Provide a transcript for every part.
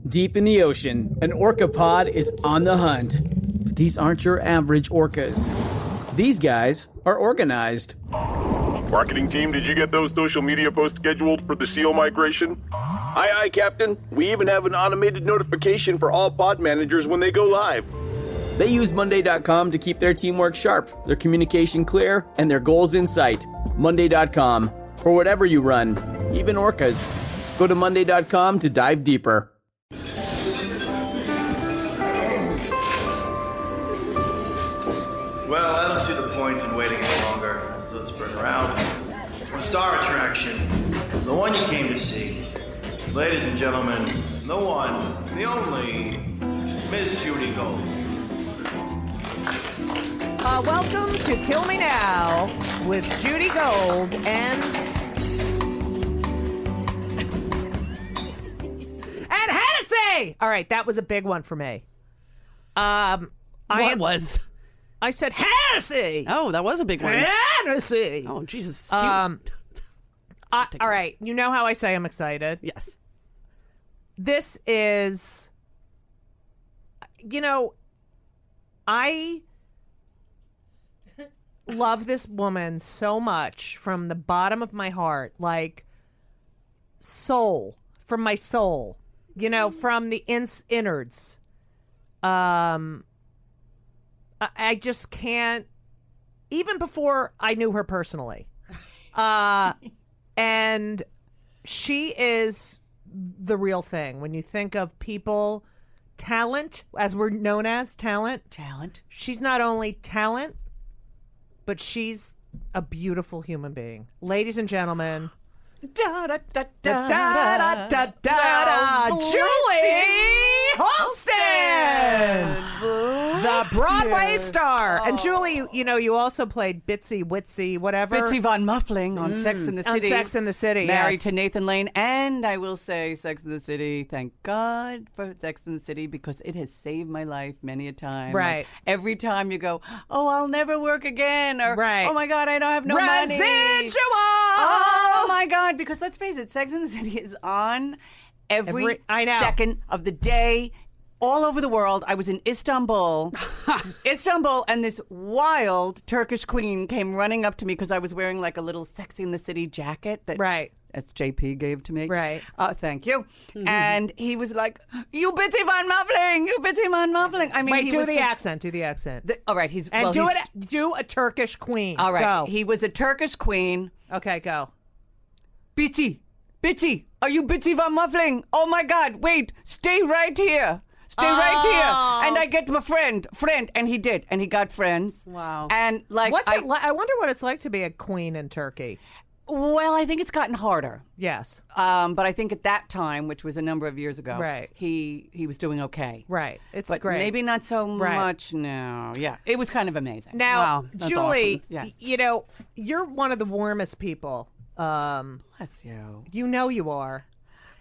Deep in the ocean, an orca pod is on the hunt. But these aren't your average orcas. These guys are organized. Marketing team, did you get those social media posts scheduled for the SEAL migration? Aye, Captain. We even have an automated notification for all pod managers when they go live. They use Monday.com to keep their teamwork sharp, their communication clear, and their goals in sight. Monday.com. For whatever you run, even orcas. Go to Monday.com to dive deeper. Well, I don't see the point in waiting any longer. So let's bring her out. The star attraction, the one you came to see. Ladies and gentlemen, the one, the only, Miss Judy Gold. Welcome to Kill Me Now with Judy Gold and Hennessy. All right, that was a big one for me. What was? I said Hennessy. Oh, that was a big one. Hennessy. Oh, Jesus. All right, you know how I say I'm excited. Yes. This is, I love this woman so much from the bottom of my heart, like soul, from my soul, from the innards. I just can't, even before I knew her personally. And she is the real thing. When you think of people, talent, as we're known as, talent. She's not only talent, but she's a beautiful human being. Ladies and gentlemen, Julie Halston, the Broadway star. And Julie, you also played Bitsy Witsy, whatever. Bitsy Von Muffling on Sex and the City. On Sex and the City, Married yes. to Nathan Lane. And I will say Sex and the City, thank God for Sex and the City, because it has saved my life many a time. Right. Like, every time you go, oh, I'll never work again. Or, right. Oh, my God, I don't have no money. Residual! Oh, my God. Because let's face it, Sex and the City is on every second of the day. All over the world. I was in Istanbul, and this wild Turkish queen came running up to me because I was wearing like a little Sex in the City jacket that SJP gave to me. Right. Thank you. Mm-hmm. And he was like, "You Bitsy Von Muffling, you Bitsy Von Muffling." I mean, wait, do the accent. All right, do a Turkish queen. All right, go. He was a Turkish queen. Okay, go. Bitsy, are you Bitsy Von Muffling? Oh my God! Wait, stay right here. Stay right here, and I get my friend, and he did, and he got friends. Wow! And like, I wonder what it's like to be a queen in Turkey. Well, I think it's gotten harder. Yes. But I think at that time, which was a number of years ago, right, he was doing okay. Right. It's but great. Maybe not so much now. Yeah, it was kind of amazing. Now, wow, that's Julie, awesome. Yeah. You're one of the warmest people. Bless you. You are.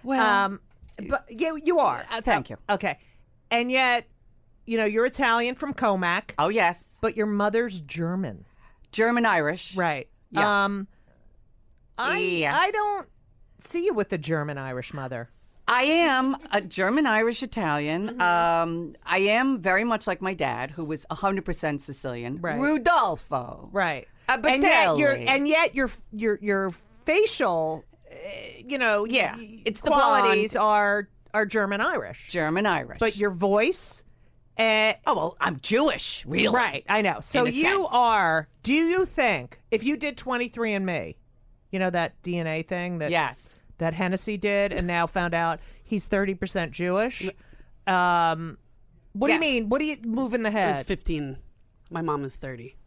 Well, but you are. Thank you. Okay. And yet, you're Italian from Comac. Oh, yes. But your mother's German. German-Irish. Right. Yeah. I don't see you with a German-Irish mother. I am a German-Irish-Italian. I am very much like my dad, who was 100% Sicilian. Right. Rudolfo. Right. Abatelli. And yet your facial, it's the qualities are German-Irish. German-Irish. But your voice... I'm Jewish, really. Right, I know. So you are... Do you think, if you did 23andMe, that DNA thing that Hennessy did and now found out he's 30% Jewish? What do you mean? What do you move in the head? It's 15. My mom is 30.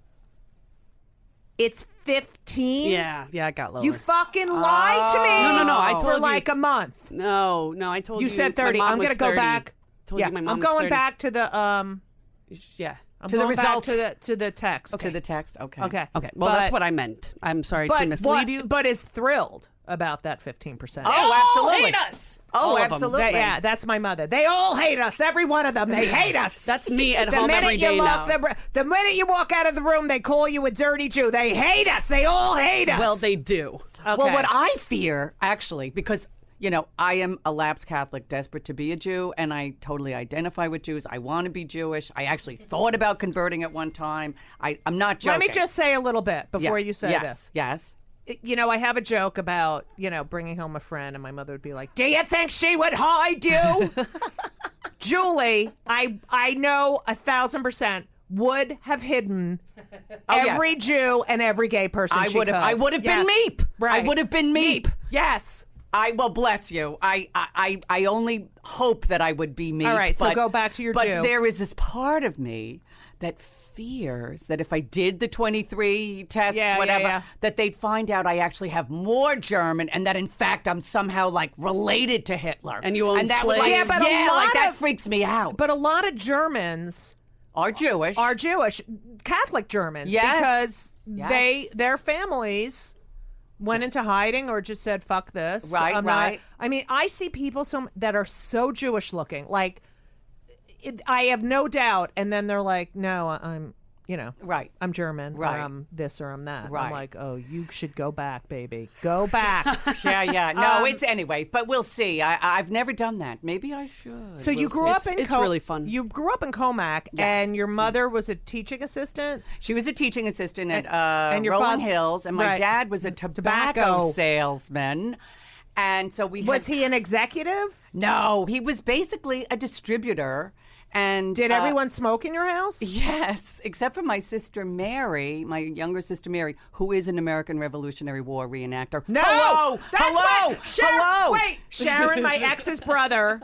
It's 15? Yeah, I got lower. You fucking lied to me. No, I told for you. like a month. No, I told you. You said 30. I'm going to go back. Told you my mom I'm was going 30. back to the Yeah. I'm to the going back results. to the text. Okay. To the text. Okay. Okay. Well, that's what I meant. I'm sorry to mislead you. But is thrilled about that 15%. Oh, absolutely. Hate us. Oh, All of them. absolutely. That's my mother. They all hate us. Every one of them. They hate us. That's me at home every day now. The minute you walk out of the room, they call you a dirty Jew. They hate us. They all hate us. Well, they do. Okay. Well, what I fear, actually, because I am a lapsed Catholic, desperate to be a Jew, and I totally identify with Jews. I want to be Jewish. I actually thought about converting at one time. I'm not joking. Let me just say a little bit before you say this. Yes. I have a joke about, bringing home a friend, and my mother would be like, do you think she would hide you? Julie, I know 1,000% would have hidden every Jew and every gay person she could. I would have been Meep. Right. I would have been Meep. Yes. Well, bless you. I only hope that I would be Meep. All right, so go back to your Jew. But there is this part of me that fears that if I did the 23 test, that they'd find out I actually have more German, and that in fact I'm somehow like related to Hitler. And you own slaves. That freaks me out. But a lot of Germans are Jewish. Catholic Germans. Yes. Because their families went into hiding or just said, fuck this. Right. I see people that are so Jewish looking. Like, I have no doubt. And then they're like, no, I'm, right. I'm German. Right. Or I'm this or I'm that. Right. I'm like, oh, you should go back, baby. Go back. Yeah. No, it's anyway, but we'll see. I've never done that. Maybe I should. So you grew up in It's really fun. You grew up in Comac, and your mother was a teaching assistant? She was a teaching assistant at and your Rolling father- Hills, and my dad was a tobacco salesman. And so Was he an executive? No, he was basically a distributor. And did everyone smoke in your house? Yes, except for my sister Mary, my younger sister Mary, who is an American Revolutionary War reenactor. No, Hello. Wait, Sharon, my ex's brother,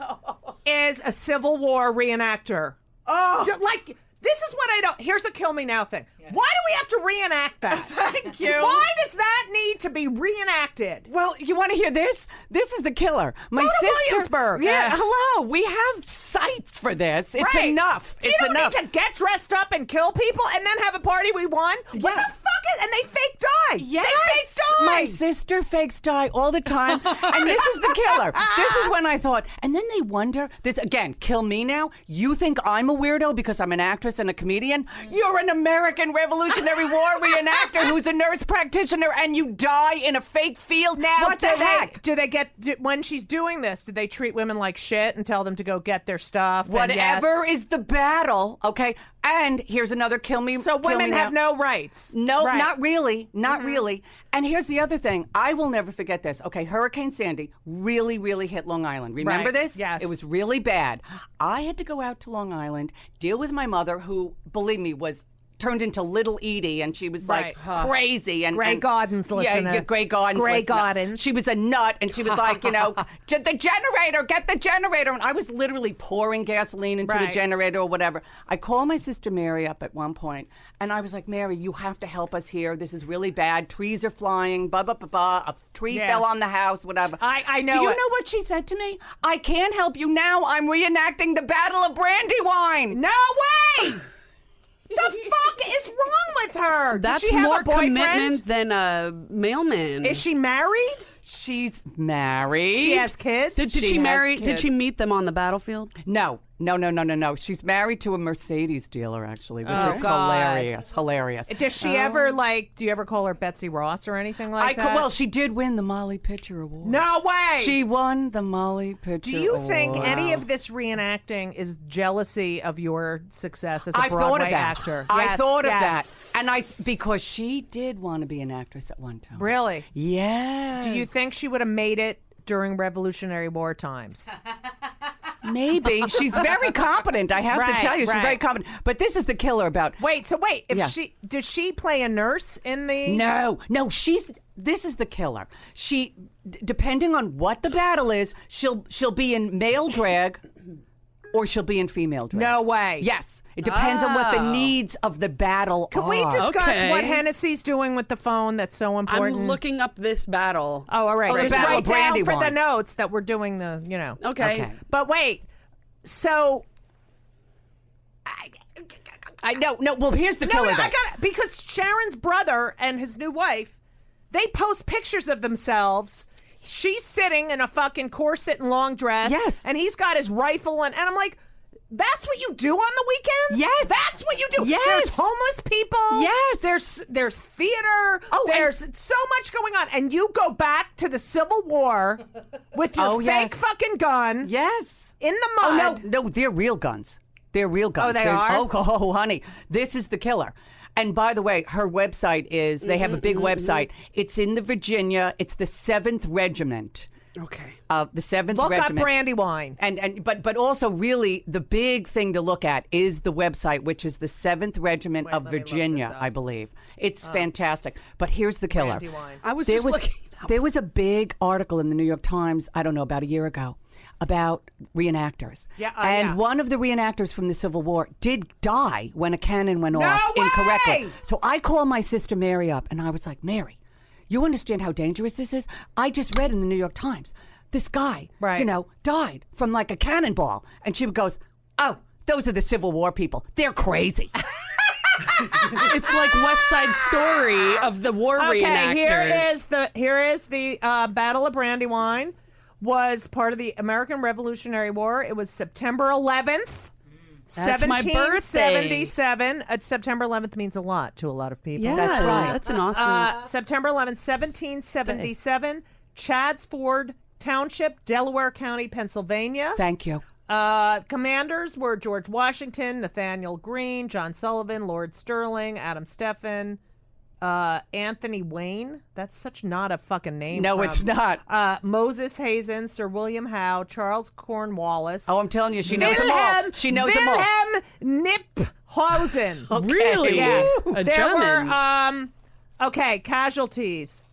is a Civil War reenactor. Oh, like. This is what I don't. Here's a kill me now thing. Yeah. Why do we have to reenact that? Thank you. Why does that need to be reenacted? Well, you want to hear this? This is the killer. My Go to sister. Williamsburg. Yeah. Hello. We have sites for this. It's enough. So you don't need to get dressed up and kill people and then have a party we won. What the fuck is? And they fake die. Yes. They fake die. My sister fakes die all the time, and this is the killer. This is when I thought, and then they wonder. This again. Kill me now. You think I'm a weirdo because I'm an actress and a comedian? You're an American Revolutionary War reenactor who's a nurse practitioner, and you die in a fake field. Now, what the heck? When she's doing this, do they treat women like shit and tell them to go get their stuff? Whatever is the battle, okay? And here's another kill me. So women have no rights. No, right. Not really. Not really. And here's the other thing. I will never forget this. Okay, Hurricane Sandy really, really hit Long Island. Remember this? Yes. It was really bad. I had to go out to Long Island, deal with my mother, who, believe me, was turned into Little Edie, and she was like crazy. And Grey Gardens listener. Yeah, Grey Gardens. Grey Gardens. She was a nut, and she was like, the generator, get the generator. And I was literally pouring gasoline into the generator or whatever. I called my sister Mary up at one point, and I was like, Mary, you have to help us here. This is really bad. Trees are flying, a tree fell on the house, whatever. I know. Do you know what she said to me? I can't help you now. I'm reenacting the Battle of Brandywine. No way! The fuck is wrong with her? That's Does she have more a boyfriend? commitment than a mailman. Is she married? She's married. She has kids? Did she marry? Did she meet them on the battlefield? No. She's married to a Mercedes dealer, actually, which is God. hilarious. Does she ever, do you ever call her Betsy Ross or anything like that? Well, she did win the Molly Pitcher Award. No way! She won the Molly Pitcher Do you Award. think any of this reenacting is jealousy of your success as a Broadway actor? I thought of that. And because she did want to be an actress at one time. Really? Yeah. Do you think she would have made it during Revolutionary War times? Maybe. She's very competent, I have to tell you. She's very competent. But this is the killer about... Wait. Does she play a nurse in the... No, this is the killer. She, depending on what the battle is, she'll be in male drag or she'll be in female drag. No way. Yes. It depends on what the needs of the battle Can are. we discuss what Hennessy's doing with the phone that's so important? I'm looking up this battle. Oh, all right. Oh, Just Battle write of down for Brandywine. the notes that we're doing the, Okay. But wait. So... I know. No, well, here's the killer. Because Sharon's brother and his new wife, they post pictures of themselves. She's sitting in a fucking corset and long dress. Yes. And he's got his rifle and I'm like, That's what you do on the weekends? Yes. That's what you do. Yes. There's homeless people. Yes. There's theater. There's so much going on. And you go back to the Civil War with your fake fucking gun. Yes. In the mud. Oh, no, they're real guns. They're real guns. Oh, they are? Oh, honey, this is the killer. And by the way, her website is, they have a big website. It's in the Virginia. It's the 7th Regiment. Okay. The 7th Look Regiment. up Brandywine. But also really the big thing to look at is the website, which is the 7th Regiment of Virginia, I believe. It's fantastic. But here's the killer. Brandywine. I was just looking it up. There was a big article in the New York Times, I don't know, about a year ago, about reenactors. And one of the reenactors from the Civil War did die when a cannon went off incorrectly. So I called my sister Mary up, and I was like, Mary, you understand how dangerous this is? I just read in the New York Times, this guy, died from like a cannonball. And she goes, oh, those are the Civil War people. They're crazy. It's like West Side Story of the war reenactors. Here is the Battle of Brandywine. Was part of the American Revolutionary War. It was September 11th. That's my birthday. 1777. September 11th means a lot to a lot of people. Yeah, That's right. That's an awesome. September 11th, 1777, Chadsford Township, Delaware County, Pennsylvania. Thank you. Commanders were George Washington, Nathaniel Greene, John Sullivan, Lord Sterling, Adam Stephan, Anthony Wayne. That's such not a fucking name. No, it's not. Moses Hazen, Sir William Howe, Charles Cornwallis. Oh, I'm telling you, she knows them all. She knows them all. Wilhelm Kniphausen. Really? Yes. A There German. were, casualties.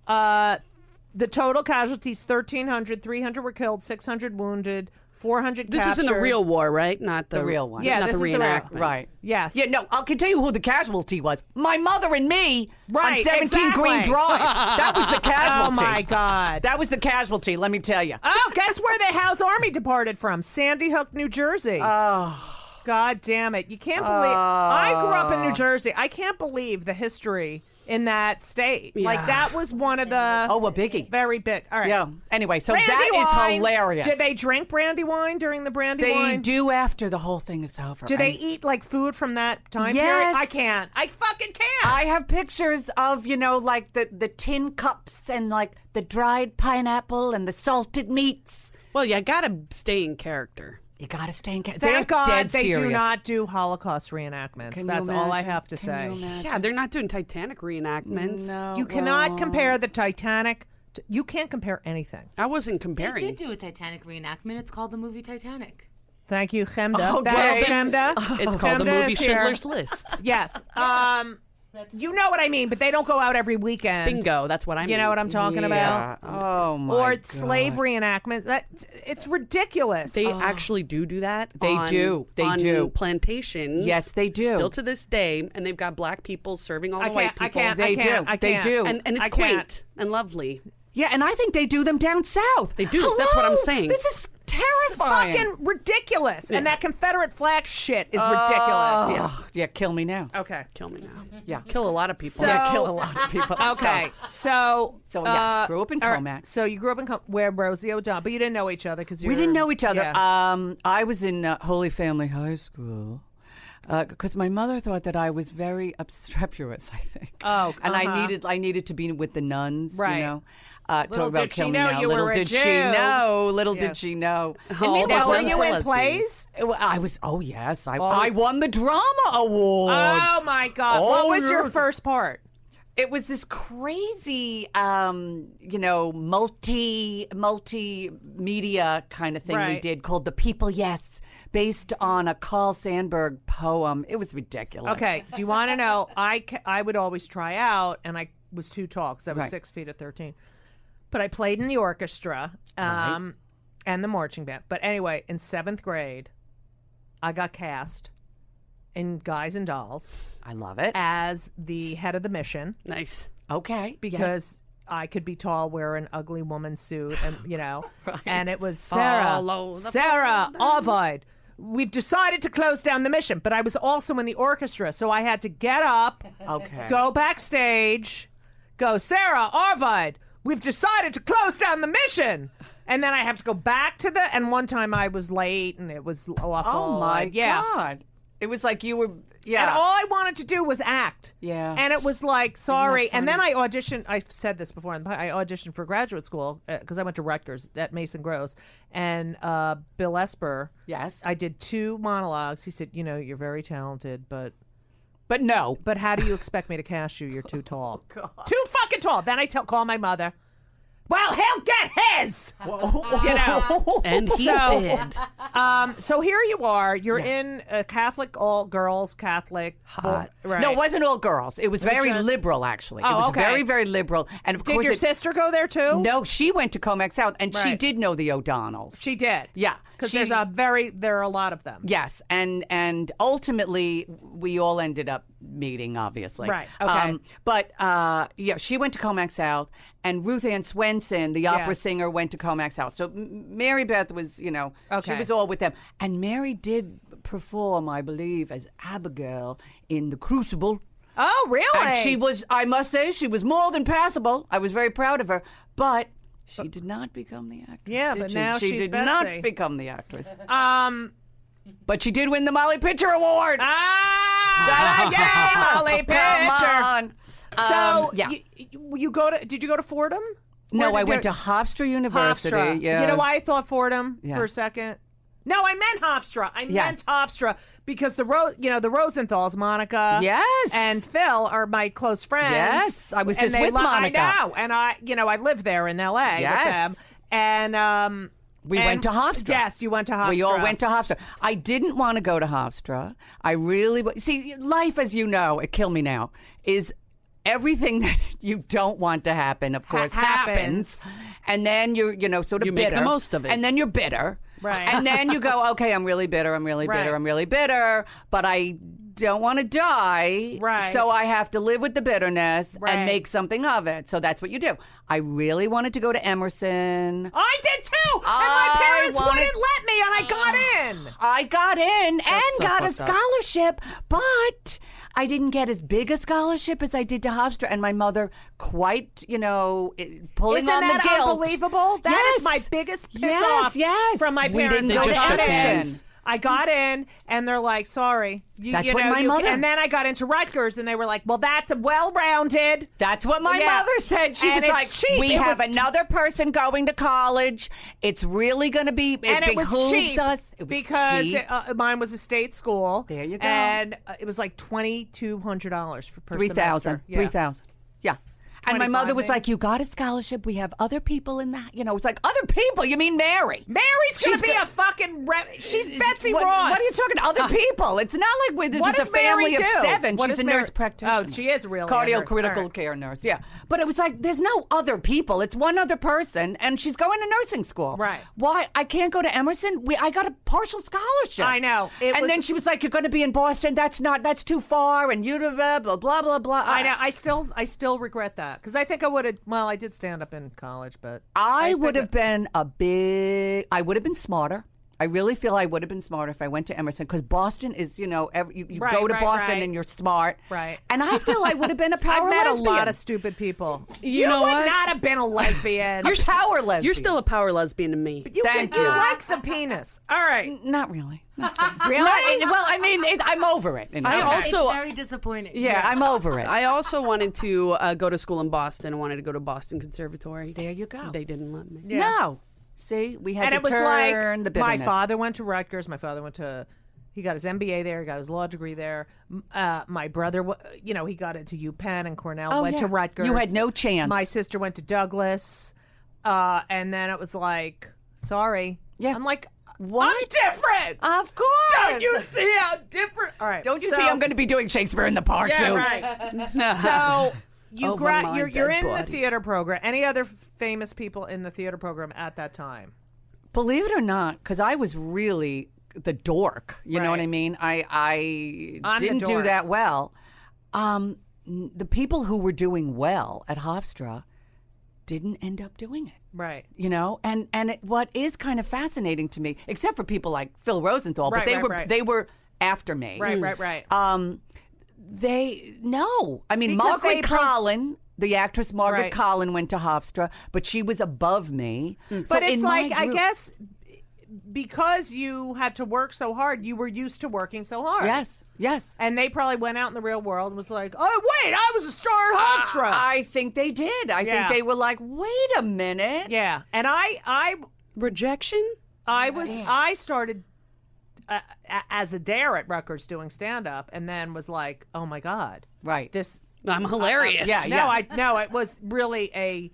The total casualties, 1,300. 300 were killed, 600 wounded, 400 This captured. is in the real war, right? Not the real one. Yeah, not this the is the real- reenactment. Right. Yes. Yeah, no, I can tell you who the casualty was. My mother and me Right, on 17 exactly. Green Drive. That was the Oh, casualty. my God. That was the casualty, let me tell you. Oh, guess where the House Army departed from? Sandy Hook, New Jersey. Oh. God damn it. You can't believe. I grew up in New Jersey. I can't believe the history in that state. Yeah. Like, that was one of the. Oh, a biggie. Very big. All right. Yeah. Anyway, so that Brandywine. is hilarious. Did they drink brandy wine during the brandy They wine? do after the whole thing is over. Do they And eat like food from that time Yes. period? I can't. I fucking can't. I have pictures of, like the tin cups and like the dried pineapple and the salted meats. Well, you gotta stay in character. You gotta stay in. Thank They're God dead they do serious. not do Holocaust reenactments. Can you That's all I imagine? have to Can say. you imagine? Yeah, they're not doing Titanic reenactments. No, You cannot well, compare the Titanic. You can't compare anything. I wasn't They comparing. did do a Titanic reenactment. It's called the movie Titanic. Thank you, Chemda. Oh, That is great. Chemda. It's called the Chemda movie is here. Schindler's List. Yes. You know what I mean, but they don't go out every weekend. Bingo. That's what I mean. You know what I'm talking about? Oh my Or God. slave reenactment. It's ridiculous. They actually do that. They on- do. They on do. plantations. Yes, they do. Still to this day, and they've got black people serving all the white people. They do. I can't. And I it's can't. quaint and lovely. Yeah, and I think they do them down south. They do. That's what I'm saying. This is terrifying. It's fucking ridiculous. And that Confederate flag shit is ridiculous. Yeah, kill me now. Okay. Kill me now. Yeah. Kill a lot of people. So- Yeah, kill a lot of people. Okay. So yes, grew up in all right, Comac. So you grew up in where Rosie O'Donnell, but you didn't know each other because We didn't know each other. Yeah. I was in Holy Family High School because my mother thought that I was very obstreperous. I think. Oh, and uh-huh. I needed to be with the nuns. Right. You know. Little Talk about did she kill me know now. you Little were a did Jew. she know. Little Yeah. did she know. All Now, those were ones you are in lesbians. plays? I was. Oh yes, I won the drama award. Oh my God! Oh, what was your yeah. first part? It was this crazy, multimedia kind of thing we Right. did called The People Yes, based on a Carl Sandburg poem. It was ridiculous. Okay. Do you want to know? I would always try out, and I was too tall because I was Right. 6 feet at 13. But I played in the orchestra and the marching band. But anyway, in 7th grade, I got cast in Guys and Dolls I love it. as the head of the mission Nice. Okay. because I could be tall, wear an ugly woman suit, and Right. and it was Follow the Sarah Arvide. We've decided to close down the mission, but I was also in the orchestra, so I had to get up, Okay. go backstage, go, Sarah Arvide, we've decided to close down the mission. And then I have to go back to and one time I was late and it was awful. Oh my God. It was like you were, And all I wanted to do was act. Yeah. And it was like, sorry. And then I auditioned, I've said this before, I auditioned for graduate school because I went to Rutgers at Mason Gross. And Bill Esper. Yes. I did 2 monologues. He said, you're very talented, but no. But how do you expect me to cast you? You're too tall. Too fucking tall. Then I call my mother. Well, he'll get his. And he did. So here you are. You're in a Catholic, all girls Catholic. Hot. Right. No, it wasn't all girls. It was very just- liberal, actually. Oh, It was okay. very, very liberal. And of Did course, your sister go there too? No, she went to Comac South, and she Right. did know the O'Donnells. She did. Yeah, Because she- there are a lot of them. Yes, and ultimately we all ended up meeting, obviously. Right, okay. But she went to Comac South, and Ruth Ann Swenson, the opera singer, went to Comac South. So Mary Beth was, she was all with them. And Mary did perform, I believe, as Abigail in The Crucible. Oh, really? And she was, I must say, she was more than passable. I was very proud of her. But she did not become the actress. Yeah, did but she? now she she's did Betsy. not become the actress. But she did win the Molly Pitcher Award. Yeah, Molly Pitcher. Come on. So you go to? Did you go to Fordham? No, I went to Hofstra University. Hofstra. Yeah. You know why I thought Fordham Yeah. for a second? No, I meant Hofstra. I Yes. meant Hofstra because the Rosenthals, Monica, Yes. and Phil are my close friends. Yes, I was And just they with Monica. I know, and I live there in L.A. Yes. with them, and We went to Hofstra. Yes, you went to Hofstra. We all went to Hofstra. I didn't want to go to Hofstra. I really see life, as you know, it killed me now. Is everything that you don't want to happen, of course, happens, and then you're sort of You bitter. make the most of it. And then you're bitter. Right. And then you go, okay, I'm really bitter, I'm really bitter, Right. I'm really bitter, but I don't want to die. Right. So I have to live with the bitterness Right. and make something of it. So that's what you do. I really wanted to go to Emerson. I did too, and my I parents wanted- wouldn't let me, and I got in. I got in and so got a fucked up. scholarship, but I didn't get as big a scholarship as I did to Hofstra. And my mother, quite, pulling Isn't on that the guilt. unbelievable? That Yes. is my biggest piss Yes, off yes. from my We parents. didn't I go to got Emerson. in. I got in, and they're like, "Sorry." That's what my mother- And then I got into Rutgers, and they were like, "Well, that's a well-rounded." That's what my Yeah. mother said. She And was it's like, cheap. we It have was- another person going to college. It's really going to be, And it was behooves cheap us. It was because cheap. mine was a state school. There you go. And it was like $2,200 per 3,000. semester. Yeah. 3,000. Yeah. And my 25 mother was maybe. like, you got a scholarship. We have other people in that. It's like, other people? You mean Mary? Mary's gonna She's be go- a fucking. She's Betsy what, Ross. What are you talking about? Other people. It's not like we're What just a does Mary family of do? 7. What She's does a Mary- nurse practitioner. Oh, she is really a Cardio-critical nurse. care nurse, yeah. But it was like, there's no other people. It's one other person, and she's going to nursing school. Right. Why? I can't go to Emerson? I got a partial scholarship. I know. And then she was like, you're going to be in Boston. That's too far, and you blah, blah, blah, blah. I know. I still regret that because I think I would have. Well, I did stand up in college, but I would think have been I would have been smarter. I really feel I would have been smarter if I went to Emerson because Boston is, you Right, go to right, Boston right. and you're smart. Right. And I feel I would have been a power I've met lesbian. a lot of stupid people. You know would what? not have been a lesbian. You're power lesbian. You're still a power lesbian to me. Thank you you. like the penis. All right. Not really. Really? Well, I mean, I'm over it. I also- It's very disappointing. Yeah, I'm over it. I also wanted to go to school in Boston. I wanted to go to Boston Conservatory. There you go. They didn't let me. Yeah. No. See, we had And to it was turn the like my bitterness. father went to Rutgers. My father went to. He got his MBA there. He got his law degree there. My brother, he got into UPenn and Cornell. Oh, went to yeah. Rutgers. You had no chance. My sister went to Douglas, and then it was like, sorry. Yeah. I'm like, What? I'm different. Of course. Don't you see how different? All right. Don't you see I'm going to be doing Shakespeare in the Park Yeah, soon? right. So you Over my you're dead in the body. theater program. Any other famous people in the theater program at that time? Believe it or not, because I was really the dork. You know what I Right. mean? I I'm the didn't do dork. that well. The people who were doing well at Hofstra didn't end up doing it. Right. What is kind of fascinating to me, except for people like Phil Rosenthal, Right, but right. they were after me. Right. I mean, Because Margaret they Collin The actress Margaret Right. Collin went to Hofstra, but she was above me. So But it's in my like, I group- guess, because you had to work so hard, you were used to working so hard. Yes. And they probably went out in the real world and was like, oh, wait, I was a star at Hofstra. I think they did. I think they were like, wait a minute. Yeah. And I Rejection? I started as a dare at Rutgers doing stand-up, and then was like, oh, my God. Right. This... I'm hilarious. It was really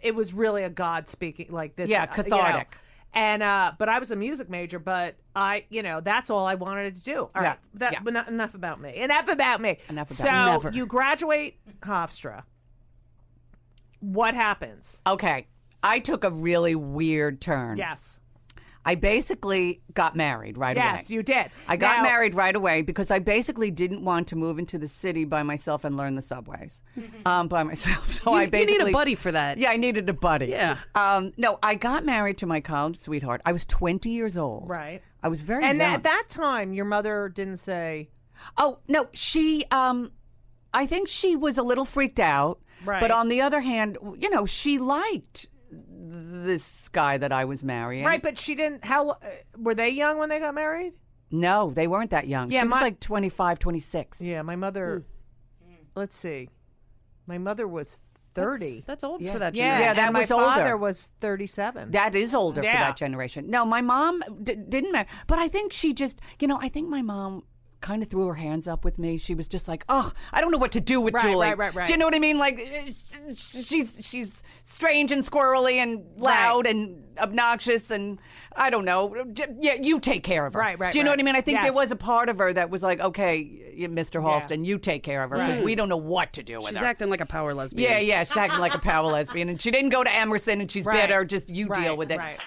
it was really a God speaking like this. Yeah, cathartic. And but I was a music major, but that's all I wanted to do. All right, but not enough about me. Enough about me. So you graduate Hofstra. What happens? Okay, I took a really weird turn. Yes. I basically got married right away. Yes, you did. I got married right away because I basically didn't want to move into the city by myself and learn the subways by myself. So I basically you need a buddy for that. Yeah, I needed a buddy. Yeah. No, I got married to my college sweetheart. I was 20 years old. Right. I was very young. And at that time, your mother didn't say. Oh no, she. I think she was a little freaked out. Right. But on the other hand, she liked this guy that I was marrying. Right, but she didn't. How were they young when they got married? No, they weren't that young. Yeah, she was like 25, 26. Yeah, my mother. Let's see, my mother was 30. That's old for that Yeah, generation. Yeah, that and was my older. father was 37. That is older for Yeah. that generation. No, my mom didn't marry. But I think she just, I think my mom kind of threw her hands up with me. She was just like, oh, I don't know what to do with Julie. Right. Do you know what I mean? Like, she's strange and squirrely and loud and obnoxious and I don't know. Yeah, you take care of her. Right. Do you know what I mean? I think there Yes. was a part of her that was like, okay, Mr. Halston, you take care of her because we don't know what to do with She's her. acting like a power lesbian. Yeah, she's acting like a power lesbian. And she didn't go to Emerson and she's bitter. Just you deal with it. Right.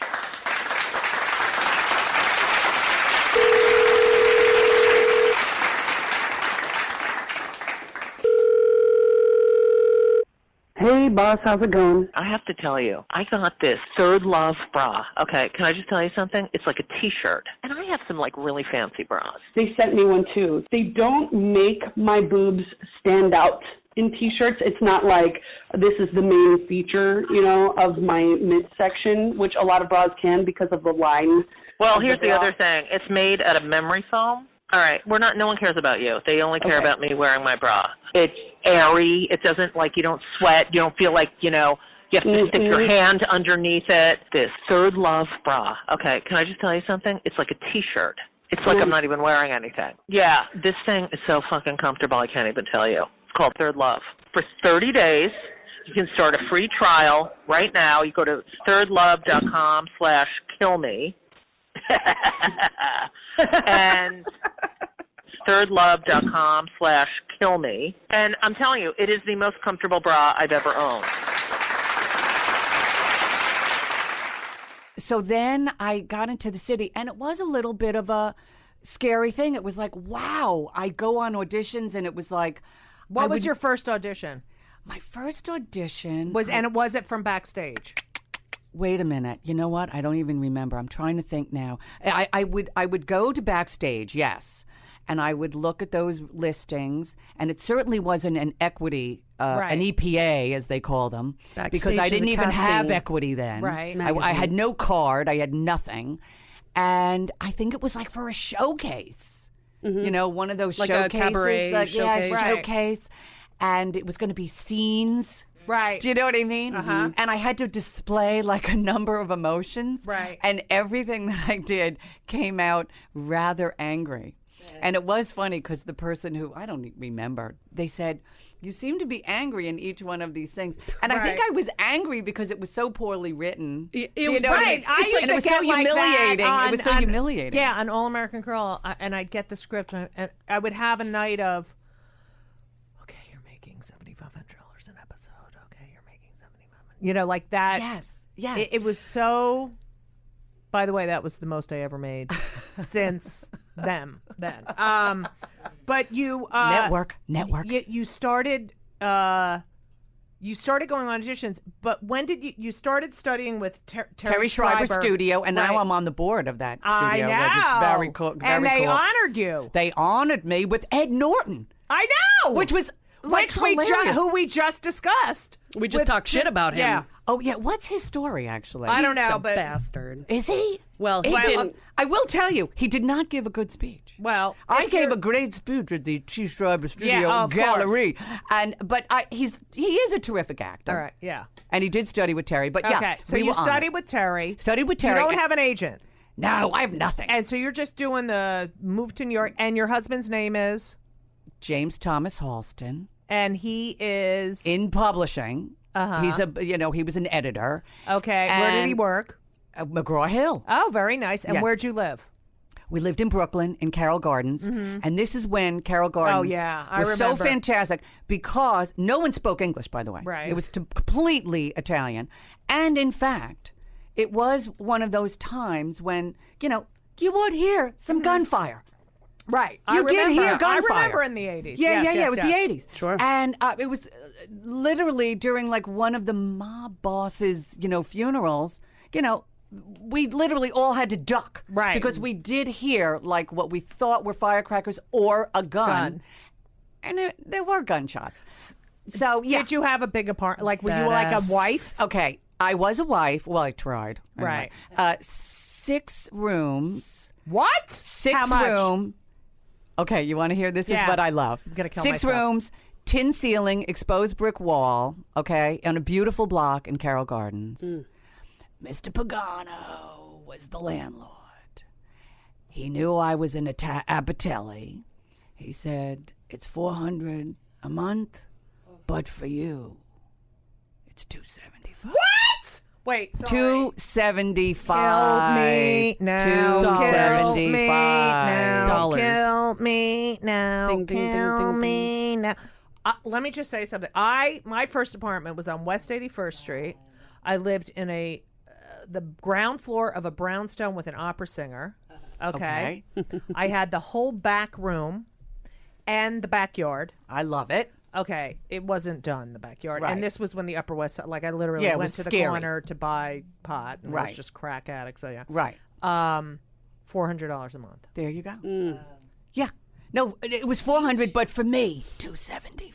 Hey, boss, how's it going? I have to tell you, I got this Third Love bra. Okay, can I just tell you something? It's like a T-shirt. And I have some, really fancy bras. They sent me one, too. They don't make my boobs stand out in T-shirts. It's not like this is the main feature, of my midsection, which a lot of bras can because of the line. Well, here's the other thing. It's made out of memory foam. All right, no one cares about you. They only care about me wearing my bra. It's airy. It doesn't, you don't sweat. You don't feel like, you have to stick your hand underneath it. This Third Love bra. Okay, can I just tell you something? It's like a T-shirt. It's like I'm not even wearing anything. Yeah, this thing is so fucking comfortable, I can't even tell you. It's called Third Love. For 30 days, you can start a free trial right now. You go to thirdlove.com/killme. And thirdlove.com/killme. And I'm telling you, it is the most comfortable bra I've ever owned. So then I got into the city, and it was a little bit of a scary thing. It was like, wow, I go on auditions, and it was like... What was your first audition? My first audition... Was it from backstage? Wait a minute. You know what? I don't even remember. I'm trying to think now. I would go to backstage, yes, and I would look at those listings, and it certainly wasn't an equity, an EPA as they call them, Backstage because I didn't is a even have casting equity then. Right. I had no card. I had nothing, and I think it was like for a showcase. One of those like showcases, a cabaret showcase. Yeah, showcase, and it was going to be scenes. Right. Do you know what I mean? Uh-huh. And I had to display a number of emotions. Right. And everything that I did came out rather angry. Yeah. And it was funny because the person who, I don't remember, they said, you seem to be angry in each one of these things. And I think I was angry because it was so poorly written. It was right. I used to it was get so like humiliating. That It was so humiliating. Yeah, on All American Girl, and I'd get the script, and I would have a night of, okay, you're making $7,500 an episode. Okay, you're making $7,500. Like that. Yes. It was so. By the way, that was the most I ever made since then. But you network. You started. You started going on auditions, but when did you started studying with Terry Schreiber Studio, and now I'm on the board of that studio. I know. Which is very cool. And they honored you. They honored me with Ed Norton. I know. Which was who we just discussed. We just talked shit about him. Yeah. Oh yeah, what's his story actually? I don't know, He's a but bastard. Is he? Well, he didn't. I will tell you, he did not give a good speech. Well, I gave a great speech at the Cheese Driver Studio Yeah, of Gallery, but he is a terrific actor. All right, yeah. And he did study with Terry, but Okay, yeah. so we you were on studied it. with Terry. Studied with Terry. You don't have an agent. No, I have nothing. And so you're just doing the move to New York, and your husband's name is? James Thomas Halston. And he is? In publishing. Uh-huh. He's he was an editor. Okay. Where did he work? McGraw Hill. Oh, very nice. And Yes. where'd you live? We lived in Brooklyn in Carroll Gardens, and this is when Carroll Gardens I was so remember. fantastic because no one spoke English, by the way. Right. It was completely Italian. And in fact, it was one of those times when, you would hear some gunfire. Right. You did hear gunfire. I remember in the 80s. Yeah, Yes, it was the 80s. Sure. And it was literally during like one of the mob bosses, funerals, we literally all had to duck. Right. Because we did hear like what we thought were firecrackers or a gun. And there were gunshots. So, yeah. Did you have a big apartment? Like, were you like a wife? Okay. I was a wife. Well, I tried. Anyway. Right. 6 rooms. What? 6 How much? room. Okay, you want to hear? This is Yeah. what I love. I'm gonna kill 6 myself. rooms, tin ceiling, exposed brick wall, okay, on a beautiful block in Carroll Gardens. Mr. Pagano was the landlord. He knew I was in Abatelli. He said, it's $400 a month, but for you, it's $275. What? Wait, sorry. $275. Kill me now. Kill me now. Dollars. Kill me now. Ding, ding, ding, Kill ding, me now. Let me just say something. My first apartment was on West 81st Street. I lived in the ground floor of a brownstone with an opera singer. Okay. I had the whole back room and the backyard. I love it. Okay, it wasn't done, the backyard. Right. And this was when the Upper West Side, like I literally Yeah, it went was to the scary. corner to buy pot. And it Right. was just crack addicts. So yeah. Right. $400 a month. There you go. Yeah. No, it was $400, but for me, $275.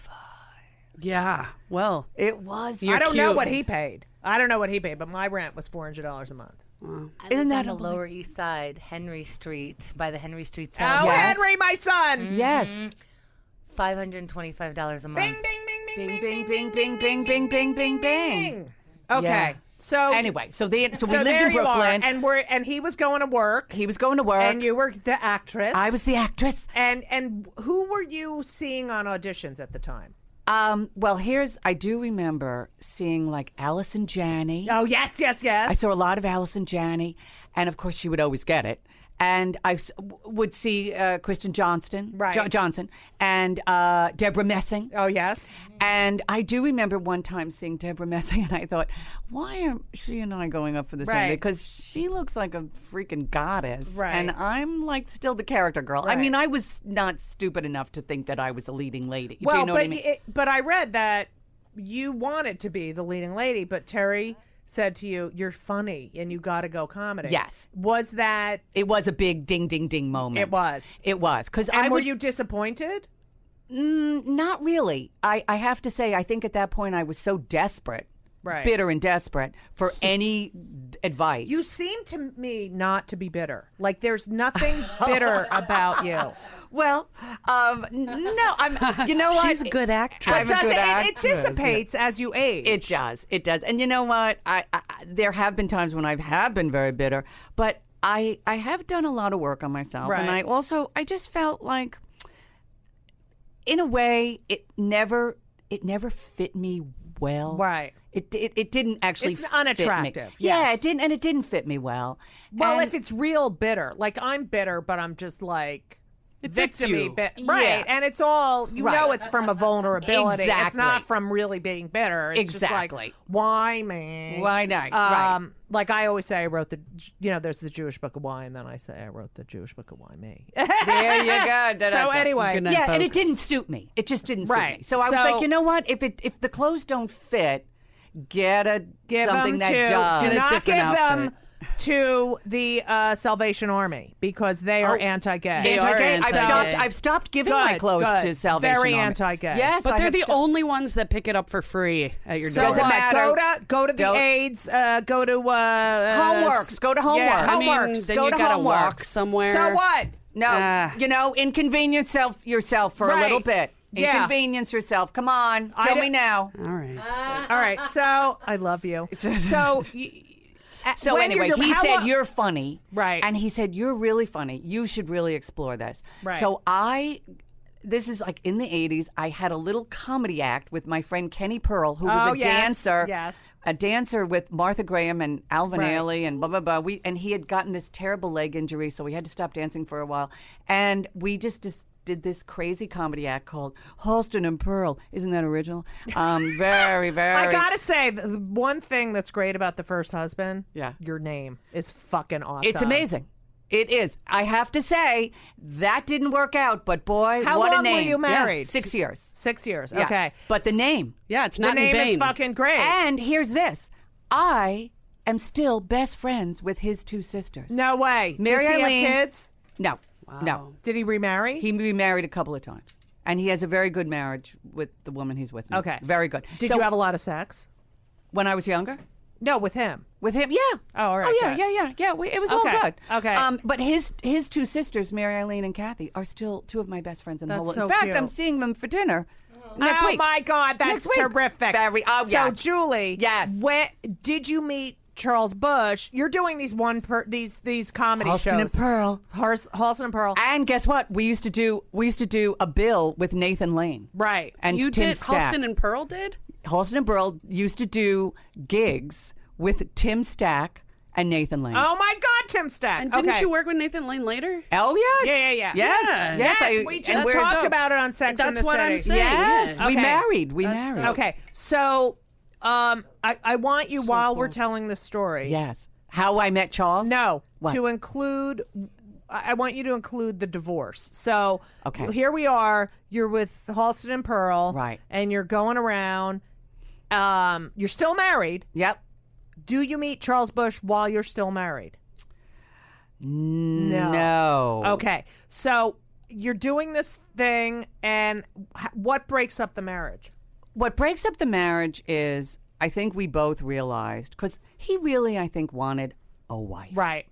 Yeah. Well, It was. I don't know cute. what he paid. But my rent was $400 a month. I Isn't lived that on the unbelievable? Lower East Side, Henry Street, by the Henry Street Oh, Center. Yes. Henry, my son. Yes. $525 a month. Bing, bing, bing, bing, Bing, bing, bing, bing, bing, bing, bing, bing, bing. Okay. Yeah. So Anyway, so we lived there in you are, Brooklyn. and he was going to work, He was going to work. and you were the actress. I was the actress. And who were you seeing on auditions at the time? Well, I do remember seeing like Allison Janney. Oh, yes, yes, yes. I saw a lot of Allison Janney, and of course she would always get it. And I would see Kristen Johnston, Right. Johnson, and Deborah Messing. Oh, yes. And I do remember one time seeing Deborah Messing, and I thought, why are she and I going up for the same? Right. Because she looks like a freaking goddess, Right. and I'm like still the character girl. I Right. mean, I was not stupid enough to think that I was a leading lady. Well, do you know what I mean? but I read that you wanted to be the leading lady, but Terry said to you, "You're funny, and you got to go comedy." Yes. Was that? It was a big ding, ding, ding moment. It was. It was because And were you disappointed? Not really. I have to say, I think at that point I was so desperate, Right. bitter and desperate for any advice. You seem to me not to be bitter. Like there's nothing bitter about you. Well, no, I'm. You know what? she's a good actress. I'm a Does good it actress. dissipates as you age. It does. It does. And you know what? I there have been times when I have been very bitter, but I have done a lot of work on myself, and Right. I just felt like, in a way, it never fit me well. Right. It didn't actually. It's fit unattractive, Me. Yeah, yes. it didn't, and it didn't fit me well. Well, And- if it's real bitter, like I'm bitter, but I'm just like It fits victim-y you. right? Yeah. And it's all you Right. know. It's from a vulnerability. It's Exactly. not from really being bitter. It's just Exactly. like why me? Why not? Right. Like I always say, I wrote there's the Jewish Book of Why, and then I say I wrote the Jewish Book of Why me. There you go. So anyway, Good night, Yeah, and it folks. didn't suit me. It just didn't suit Right. me. So I was So- like, you know what? If the clothes don't fit, get give something them that does. Do Get a not different give them outfit. to the Salvation Army because they are anti-gay. They are anti-gay. I've stopped giving my clothes to Salvation Very Army. anti-gay. Yes, but they're the only ones that pick it up for free at your door. So Doesn't matter. Go to the AIDS. Go to Homeworks. Go to homework. Yeah, I mean, homeworks. then Go you to gotta walk homework. somewhere. So what? No, inconvenience yourself for a little bit. Yeah. Inconvenience yourself. Come on, kill me now. All right. All right. So I love you. So. So anyway, he said, you're funny. Right. And he said, you're really funny. You should really explore this. Right. So this is like in the 80s, I had a little comedy act with my friend Kenny Pearl, who was a dancer. Yes. A dancer with Martha Graham and Alvin Ailey and blah, blah, blah. And he had gotten this terrible leg injury, so we had to stop dancing for a while. And we just did this crazy comedy act called Halston and Pearl. Isn't that original? Very, very. I gotta say, the one thing that's great about The First Husband, your name is fucking awesome. It's amazing. It is. I have to say, that didn't work out, but boy, How what long a name. were you married? Yeah, 6 years. 6 years. Yeah. Okay. But the name. Yeah, it's not the name in vain. is fucking great. And here's this. I am still best friends with his two sisters. No way. Mary Does he Eileen- have kids? No. No. Did he remarry? He remarried a couple of times. And he has a very good marriage with the woman he's with now. Okay. Very good. Did you have a lot of sex? When I was younger? No, with him. With him, yeah. Oh, all right. Oh, yeah, good. yeah. It was all good. Okay. But his two sisters, Mary Eileen and Kathy, are still two of my best friends in the whole world. That's In so fact, cute. I'm seeing them for dinner next oh week. my God, that's Next week. terrific. So, So, Julie, Yes. when did you meet Charles Bush? You're doing these these comedy Halston shows. and Pearl. Halston and Pearl. And guess what? We used to do a bill with Nathan Lane. Right. And You Tim did. Stack. Halston and Pearl did. Halston and Pearl used to do gigs with Tim Stack and Nathan Lane. Oh my God, Tim Stack. And didn't okay. you work with Nathan Lane later? Oh, yes. Yeah. Yes. we and just we're- talked about it on Sex That's and the what City. I'm saying. Yes, Yeah. we Okay. married. We That's married. dope. Okay, so I want you while we're telling the story. Yes. How I Met Charles? No, What? to include. I want you to include the divorce. So Okay. here we are. You're with Halston and Pearl, Right. And you're going around. You're still married. Yep. Do you meet Charles Bush while you're still married? No. Okay, so you're doing this thing, and what breaks up the marriage? What breaks up the marriage is, I think we both realized, because he really, I think, wanted a wife. Right.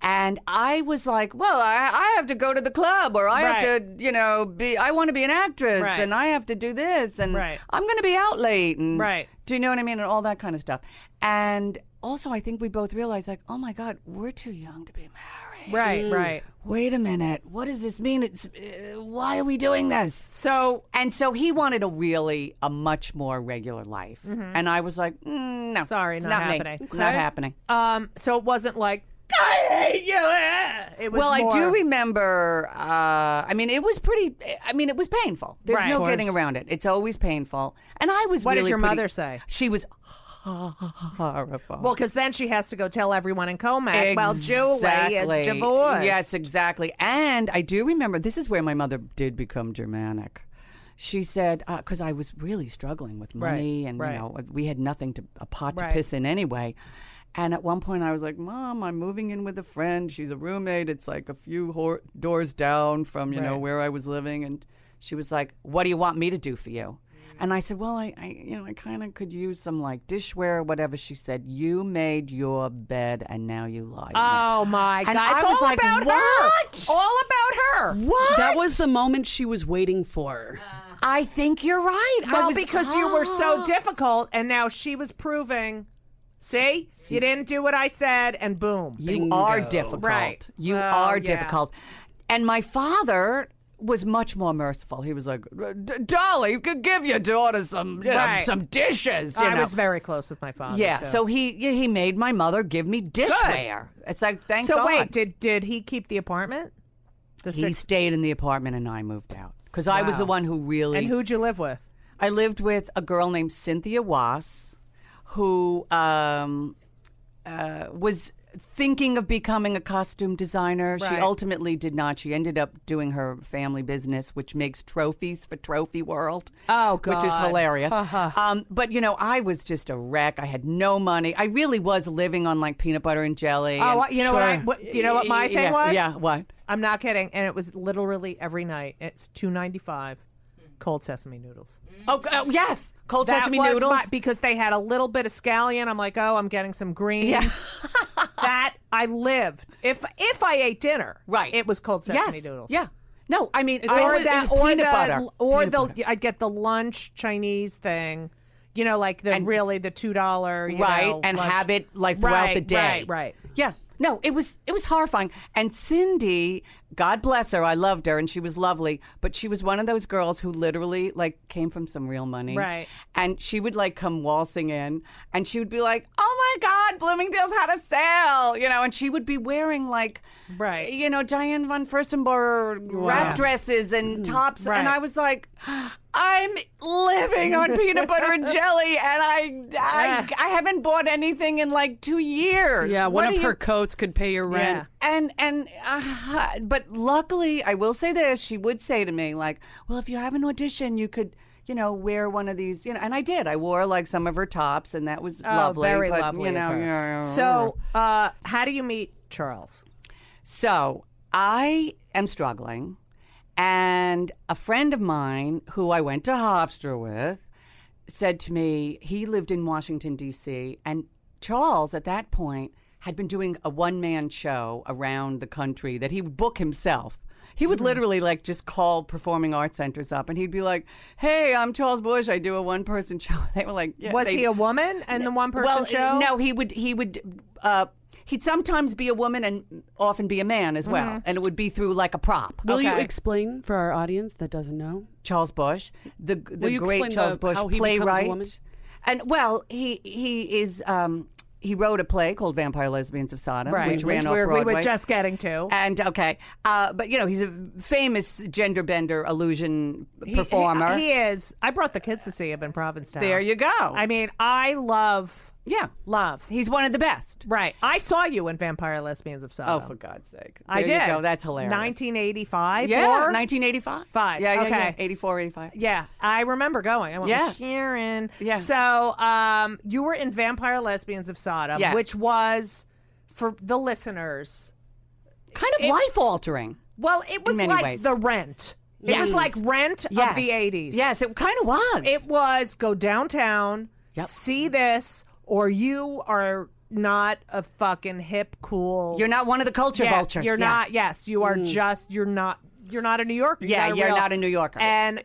And I was like, well, I have to go to the club, or I have to, I want to be an actress, Right. and I have to do this, and Right. I'm going to be out late, and Right. do you know what I mean, and all that kind of stuff. And also, I think we both realized, like, oh my God, we're too young to be married. Right. Wait a minute, what does this mean? It's why are we doing this? So He wanted a much more regular life, and I was like, no, Sorry, it's not me. happening. Not happening. so it wasn't like I hate you. It was Well, more, I do remember. It was pretty. it was painful. There's Right. no Of course. getting around it. It's always painful. And I was. What really did your pretty- mother say? She was horrified. Well, because then she has to go tell everyone in Comac. Well, Julie is divorced. Yes, exactly. And I do remember. This is where my mother did become Germanic. She said, because I was really struggling with money, and we had nothing a pot to piss in anyway. And at one point I was like, Mom, I'm moving in with a friend. She's a roommate. It's like a few doors down from, where I was living. And she was like, what do you want me to do for you? And I said, well, I kind of could use some like dishware or whatever. She said, you made your bed and now you lie in it. Oh my God! And It's I was all like, about what? her. All about her. What? That was the moment she was waiting for. I think you're right. Well, because you were so difficult, and now she was proving. See, you didn't do what I said, and boom. You are difficult. Right. You Oh, are yeah. difficult. And my father was much more merciful. He was like, Dolly, you could give your daughter some some dishes. You I know. was very close with my father. Yeah, too. so he made my mother give me dishware. It's like, thank God. So wait, did he keep the apartment? He stayed in the apartment and I moved out. Because I was the one who really... And who'd you live with? I lived with a girl named Cynthia Wass, who was thinking of becoming a costume designer. Right. She ultimately did not. She ended up doing her family business, which makes trophies for Trophy World. Oh, God. Which is hilarious. But, I was just a wreck. I had no money. I really was living on like peanut butter and jelly. Oh, and, you know what my thing was? Yeah, what? I'm not kidding. And it was literally every night. It's $2.95. Cold sesame noodles. Oh, yes. Cold sesame noodles. Because they had a little bit of scallion. I'm like, I'm getting some greens. Yeah. That I lived. If I ate dinner, right, it was cold sesame noodles. Yeah. No, I mean, I'd get the lunch Chinese thing. Like the $2. Right, and lunch. have it like throughout the day. Right. Yeah. No, it was horrifying. And Cindy, God bless her, I loved her, and she was lovely. But she was one of those girls who literally like came from some real money, right? And she would like come waltzing in, and she would be like, "Oh my God, Bloomingdale's had a sale," and she would be wearing like, right, Diane von Furstenberg wrap dresses and tops, and I was like, I'm living on peanut butter and jelly, and I haven't bought anything in like 2 years. Yeah, one of her coats could pay your rent. Yeah. But luckily, I will say this, she would say to me like, well, if you have an audition, you could, wear one of these, and I did. I wore like some of her tops, and that was lovely. Very but, lovely. Yeah. So, how do you meet Charles? So, I am struggling. And a friend of mine who I went to Hofstra with said to me, he lived in Washington, D.C., and Charles, at that point, had been doing a one-man show around the country that he would book himself. He would literally like just call performing arts centers up, and he'd be like, "Hey, I'm Charles Bush. I do a one-person show." They were like, yeah, "Was he a woman in the one-person show?" No, he would. He'd sometimes be a woman and often be a man as well, and it would be through like a prop. Will you explain for our audience that doesn't know? Charles Bush, the great Charles Bush, how he playwright, becomes a woman? And well, he is. He wrote a play called Vampire Lesbians of Sodom, which ran off Broadway. We were just getting to. And but he's a famous gender bender illusion performer. He is. I brought the kids to see him in Provincetown. There you go. I mean, I love. Yeah. Love. He's one of the best. Right. I saw you in Vampire Lesbians of Sodom. Oh, for God's sake. I did. You go. That's hilarious. 1985? Yeah, 1985. Yeah, okay. 84, 85. Yeah, I remember going. I went with Sharon. Yeah. So you were in Vampire Lesbians of Sodom, which was, for the listeners, kind of life-altering. Well, it was like ways. The Rent. Yes. It was like Rent of the 80s. Yes, it kind of was. It was go downtown, see this, or you are not a fucking hip, cool. You're not one of the culture vultures. You're not. Yes, you are just. You're not a New Yorker. You're not a New Yorker. And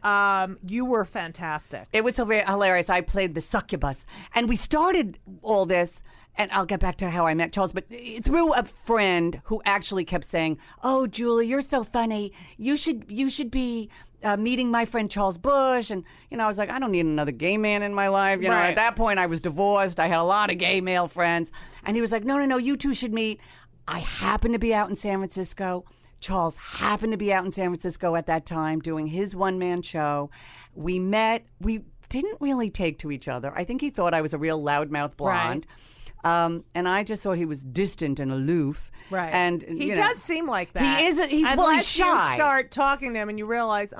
you were fantastic. It was hilarious. I played the succubus, and we started all this. And I'll get back to how I met Charles, but through a friend who actually kept saying, "Oh, Julie, you're so funny. You should be meeting my friend Charles Bush." And I was like, I don't need another gay man in my life. At that point, I was divorced. I had a lot of gay male friends, and he was like, "No, you two should meet." I happened to be out in San Francisco. Charles happened to be out in San Francisco at that time doing his one-man show. We met. We didn't really take to each other. I think he thought I was a real loudmouth blonde. Right. And I just thought he was distant and aloof. Right. And he does seem like that. He isn't. He's Unless shy. you start talking to him and you realize,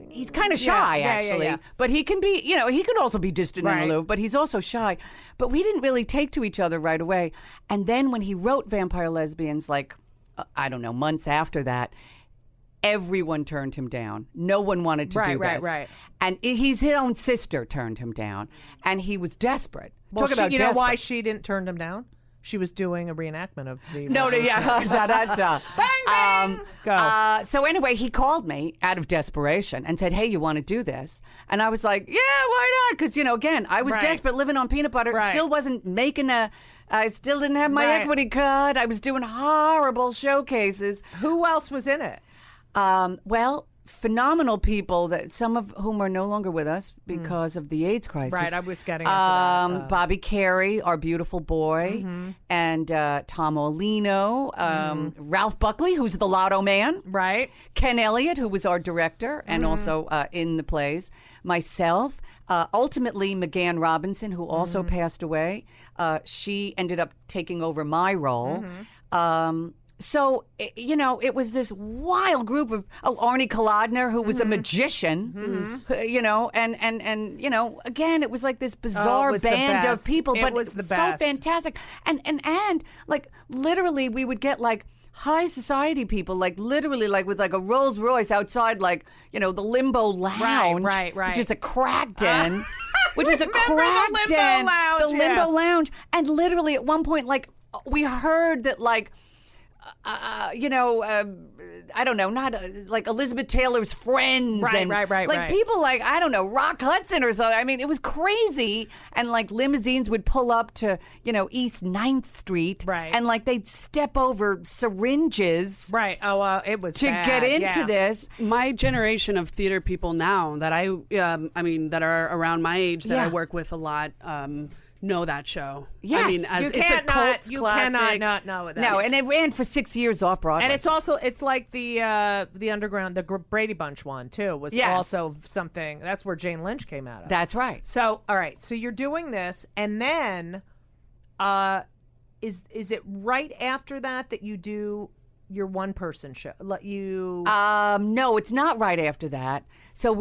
he's kind of shy, actually. Yeah. But he can be, he can also be distant and aloof, but he's also shy. But we didn't really take to each other right away. And then when he wrote Vampire Lesbians, like, I don't know, months after that, everyone turned him down. No one wanted to do this. Right. And his own sister turned him down. And he was desperate. Well, Talk about you know desperate. why she didn't turn him down? She was doing a reenactment of the... Bang, bang! Go. So anyway, he called me out of desperation and said, "Hey, you want to do this?" And I was like, "Yeah, why not?" Because, again, I was desperate, living on peanut butter. Still wasn't making I still didn't have my equity cut. I was doing horrible showcases. Who else was in it? Well, phenomenal people, that some of whom are no longer with us because of the AIDS crisis. Right, I was getting into that. Bobby Carey, our beautiful boy, and Tom Olino, Ralph Buckley, who's the Lotto Man. Right. Ken Elliott, who was our director and also in the plays. Myself. Ultimately, McGann Robinson, who also passed away, she ended up taking over my role. So, it was this wild group of, Arnie Kolodner, who was a magician, and again, it was like this bizarre band of people, but it was so fantastic. And like, literally, we would get like high society people, like literally like with like a Rolls Royce outside, like, the Limbo Lounge, right. which is a crack den. Which was a Remember crack the Limbo den. Lounge, The Limbo Lounge. And literally at one point, like, we heard that, like, I don't know, not like Elizabeth Taylor's friends. Right. Like people like, I don't know, Rock Hudson or something. I mean, it was crazy. And like limousines would pull up to, East 9th Street. Right. And like they'd step over syringes. Right. Oh, it was to bad. get into this. My generation of theater people now that that are around my age that I work with a lot, know that show. Yes. I mean, You it's a cult classic. cannot not know that. No, and it ran for 6 years off Broadway. And it's like the Underground, the Brady Bunch one too was also something. That's where Jane Lynch came out of. That's right. So all right, so you're doing this, and then, is it right after that you do your one person show? No, it's not right after that. So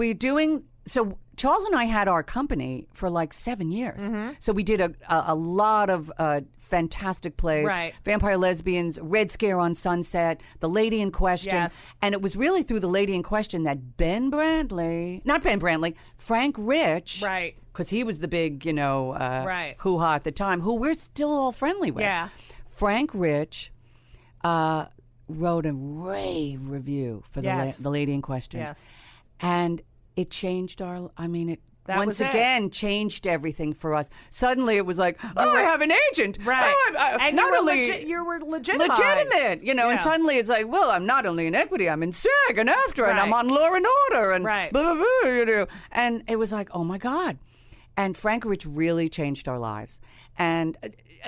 Charles and I had our company for like 7 years. So we did a lot of fantastic plays. Right. Vampire Lesbians, Red Scare on Sunset, The Lady in Question. Yes. And it was really through The Lady in Question that Frank Rich. Right. Because he was the big, Right. hoo-ha at the time, who we're still all friendly with. Yeah. Frank Rich wrote a rave review for The Lady in Question. Yes. And it changed That was it. again changed everything for us. Suddenly it was like, I have an agent. Right. Oh, and not only you were legitimized. legitimate, and suddenly it's like, well, I'm not only in Equity, I'm in SAG and AFTRA, and I'm on Law and Order, and Right. blah, blah, blah, And it was like, oh my God. And Frank Rich really changed our lives. And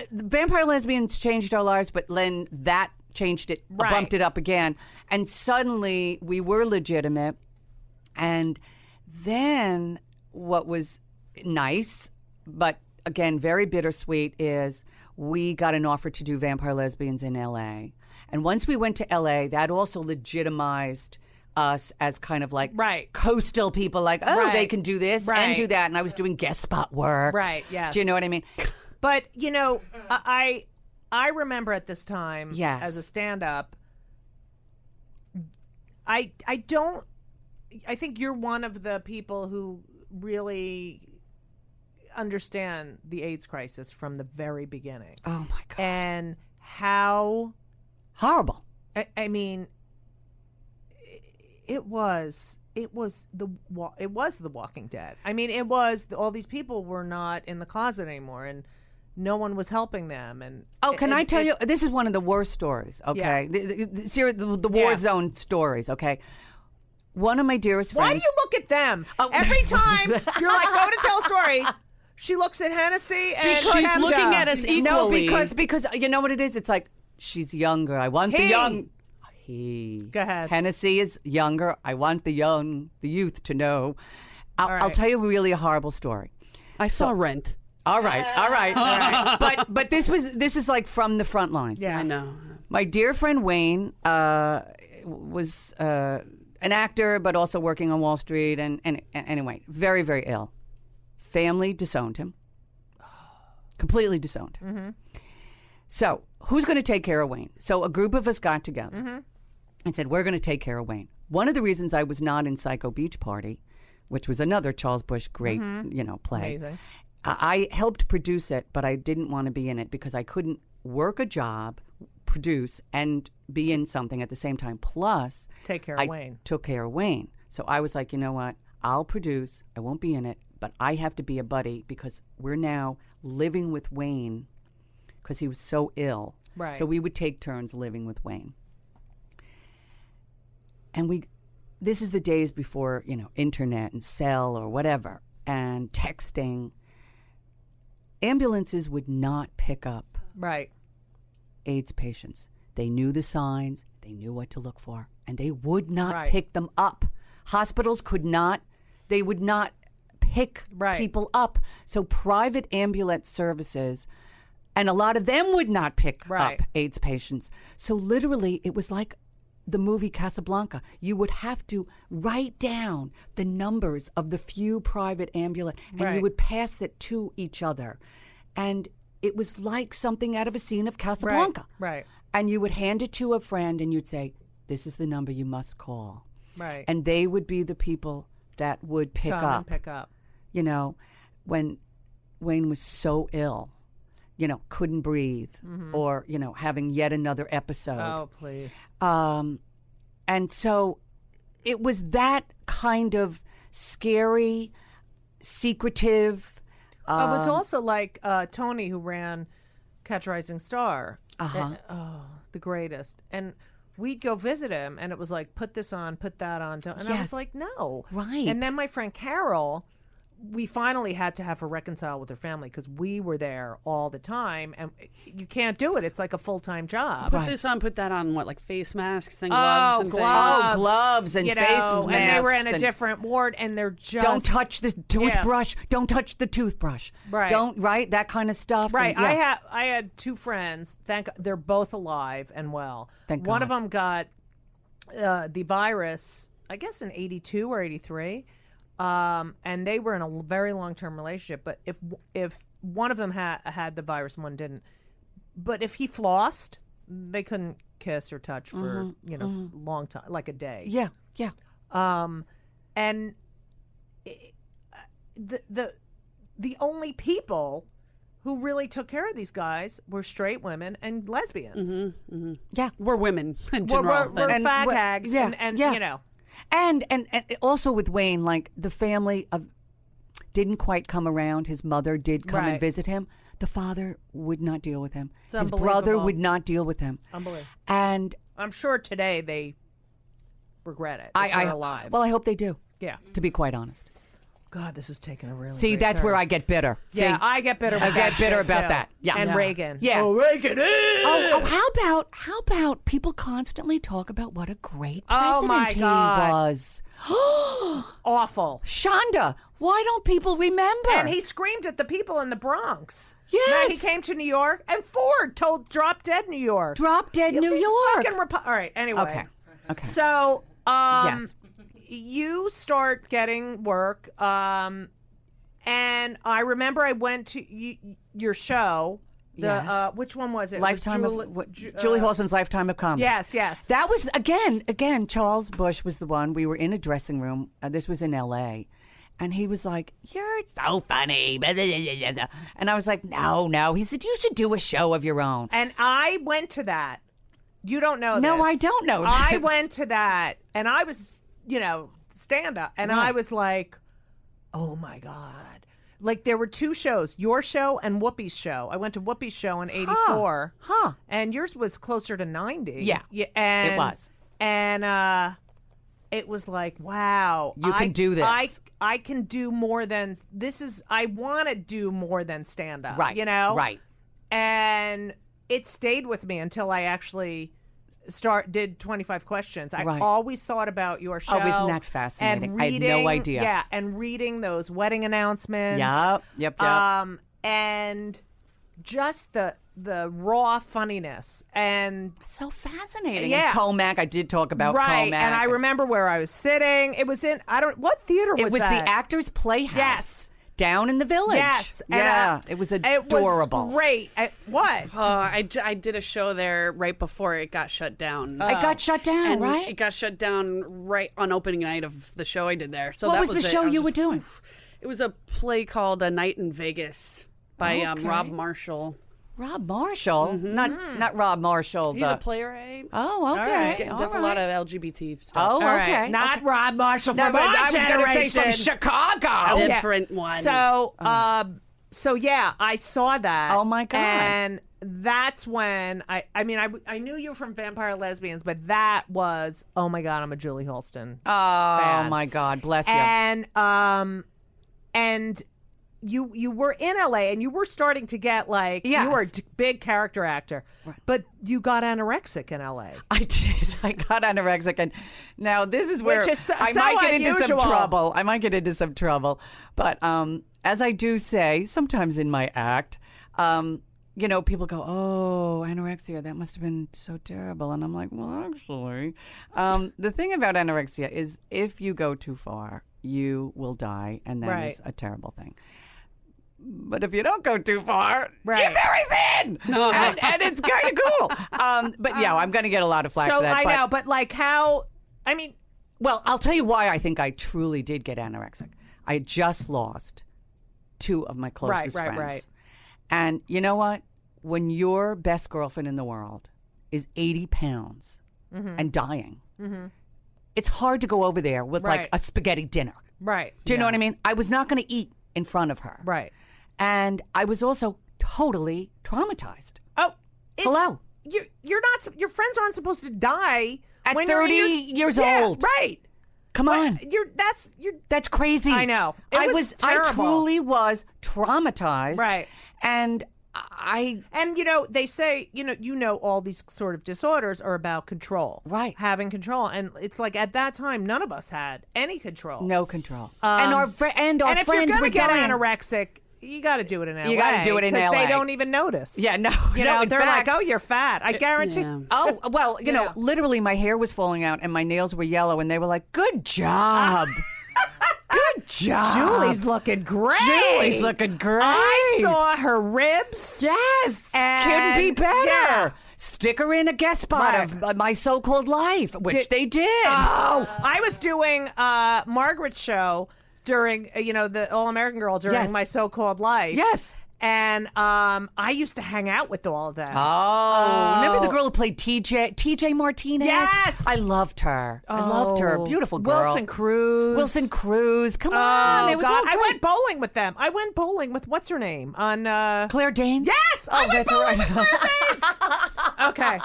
Vampire Lesbians changed our lives, but then that changed it, bumped it up again. And suddenly we were legitimate. And then what was nice, but again, very bittersweet, is we got an offer to do Vampire Lesbians in L.A. And once we went to L.A., that also legitimized us as kind of like coastal people, like, they can do this and do that. And I was doing guest spot work. Right, yes. Do you know what I mean? But, I remember at this time, as a stand-up, I think you're one of the people who really understand the AIDS crisis from the very beginning. Oh my God. And how horrible. I mean, it was The Walking Dead. I mean, it was all these people were not in the closet anymore, and no one was helping them. And can I tell you, this is one of the worst stories. Okay, the war zone stories. Okay. One of my dearest friends. Why do you look at them? Every time you're like, go to tell a story, she looks at Hennessy and she's looking at us equally. No, because you know what it is? It's like, she's younger. I want the young. Go ahead. Hennessy is younger. I want the youth to know. I'll tell you really a horrible story. I saw Rent. All right. But this is like from the front lines. Yeah, I know. My dear friend Wayne was an actor, but also working on Wall Street, and anyway, very, very ill. Family disowned him. Completely disowned. Mm-hmm. So who's going to take care of Wayne? So a group of us got together and said, we're going to take care of Wayne. One of the reasons I was not in Psycho Beach Party, which was another Charles Busch great, play. Amazing. I helped produce it, but I didn't want to be in it because I couldn't work a job, produce, and be in something at the same time. Plus, take care of Wayne. Took care of Wayne. So I was like, you know what? I'll produce. I won't be in it, but I have to be a buddy because we're now living with Wayne because he was so ill. Right. So we would take turns living with Wayne. And this is the days before, internet and cell or whatever, and texting. Ambulances would not pick up AIDS patients. They knew the signs, they knew what to look for, and they would not pick them up. Hospitals would not pick people up. So private ambulance services, and a lot of them would not pick up AIDS patients. So literally, it was like the movie Casablanca. You would have to write down the numbers of the few private ambulance, and you would pass it to each other. And it was like something out of a scene of Casablanca. Right. And you would hand it to a friend, and you'd say, this is the number you must call. Right. And they would be the people that would pick Come up. and pick up. You know, when Wayne was so ill, you know, couldn't breathe, or, you know, having yet another episode. Oh, please. And so it was that kind of scary, secretive. It was also like Tony, who ran Catch a Rising Star. The greatest. And we'd go visit him, and it was like, put this on, put that on. And I was like, no. Right. And then my friend Carol, we finally had to have her reconcile with her family because we were there all the time, and you can't do it. It's like a full-time job. Put this on, put that on, what, like face masks and gloves and gloves, things? Oh, gloves and you face know, masks. And they were in a different ward, and they're just... Don't touch the toothbrush. Don't touch the toothbrush. Right. Right? That kind of stuff. Right. And, I had two friends. They're both alive and well. Thank One God. of them got the virus, I guess in 82 or 83. And they were in a very long-term relationship. But if one of them had the virus and one didn't, but if he flossed, they couldn't kiss or touch for long time, like a day. Yeah. And the only people who really took care of these guys were straight women and lesbians. Yeah. We're women in general. We're And fag what- hags, yeah, and yeah. you know. And also with Wayne, like the family didn't quite come around. His mother did come and visit him. The father would not deal with him. It's His brother unbelievable. would not deal with him. Unbelievable. And I'm sure today they regret it. If they're alive. Well, I hope they do. Yeah. To be quite honest. God, this is taking a really See, great that's turn. where I get bitter. Yeah, See? I get bitter. I With get that bitter shit, about too. that. Yeah. And Yeah. Reagan. Yeah. Oh, Reagan. How about people constantly talk about what a great president Oh, my he God. was? Awful. Shonda, why don't people remember? And he screamed at the people in the Bronx. Yes. Now, he came to New York, and Ford told Drop Dead New York. Drop Dead New These York. fucking all right, anyway. Okay. So, Yes. you start getting work, and I remember I went to your show. Yes. Which one was it? Lifetime it was of Julie Halston's Lifetime of Comedy. Yes. That was again. Charles Bush was the one. We were in a dressing room. This was in L.A. And he was like, "You're so funny," and I was like, "No." He said, "You should do a show of your own." And I went to that. You don't know No, this. I don't know I this. went to that, and I was, stand up, and I was like, "Oh my God." Like, there were two shows, your show and Whoopi's show. I went to Whoopi's show in 84. And yours was closer to 90. Yeah, and, it was. And it was like, wow. You can do this. I can do more than, I want to do more than stand up. Right, right. And it stayed with me until I actually did 25 questions. I Right. always thought about your show. Oh, isn't that fascinating? And I had no idea. Yeah, and reading those wedding announcements. Yep. And just the raw funniness and So fascinating. Yeah. And Comac, I did talk about right. Comac. And I remember where I was sitting. It was in what theater was it was that? the Actors Playhouse. Yes. Down in the Village. Yes. And, Yeah. It was adorable. It was great. What? I did a show there right before it got shut down. It got shut down, and right? It got shut down right on opening night of the show I did there. So What that was the it. show I was you were just- doing? It was a play called A Night in Vegas by Okay. Rob Marshall. Rob Marshall? Not Rob Marshall. He's a playwright. Oh, okay. right. Does a lot of LGBT stuff. Oh, All right. okay. Not Rob Marshall No, from but our I was going to generation. say from Chicago. Oh, yeah. Different one. So yeah, I saw that. Oh, my God. And that's when I knew you were from Vampire Lesbians, but that was, oh my God, I'm a Julie Halston Oh, fan. my God. Bless you. And you were in LA and you were starting to get like Yes. you were a big character actor, but you got anorexic in LA. I did. I got anorexic, and now this is where Which is so I might get into some unusual. trouble. I might get into some trouble, but as I do say, sometimes in my act, people go, "Oh, anorexia, that must have been so terrible," and I'm like, "Well, actually, the thing about anorexia is if you go too far, you will die, and that is a terrible thing." But if you don't go too far, you're very thin, and it's kind of cool. But yeah, I'm going to get a lot of flack for that. I know, but like how? I mean, well, I'll tell you why I think I truly did get anorexic. I had just lost 2 of my closest friends. Right. And you know what? When your best girlfriend in the world is 80 pounds and dying, it's hard to go over there with like a spaghetti dinner. Right. Do you know what I mean? I was not going to eat in front of her. Right. And I was also totally traumatized. Oh, hello. You're not. Your friends aren't supposed to die At when 30 you're years old. Right. Come on. That's crazy. I know. I I truly was traumatized. Right. And they say, all these sort of disorders are about control. Right. Having control. And it's like at that time, none of us had any control. No control. And our friends if you're going to get anorexic, you got to do it in LA. You got to do it in LA. Because they don't even notice. Yeah, no. They're like, oh, you're fat. I guarantee. Yeah. Oh, well, literally my hair was falling out and my nails were yellow and they were like, good job. Good job. Julie's looking great. I saw her ribs. Yes. And couldn't be better. Yeah. Stick her in a guest spot of My So-Called Life, which they did. Oh, I was doing Margaret's show during, the All American Girl during My So-Called Life. Yes. And I used to hang out with all of them. Oh, remember the girl who played TJ Martinez? Yes. I loved her. I loved her. Beautiful girl. Wilson Cruz. Come on. It was all I great. went bowling with them. I went bowling with what's her name on Claire Danes? Yes, I went bowling with Claire Danes. Okay.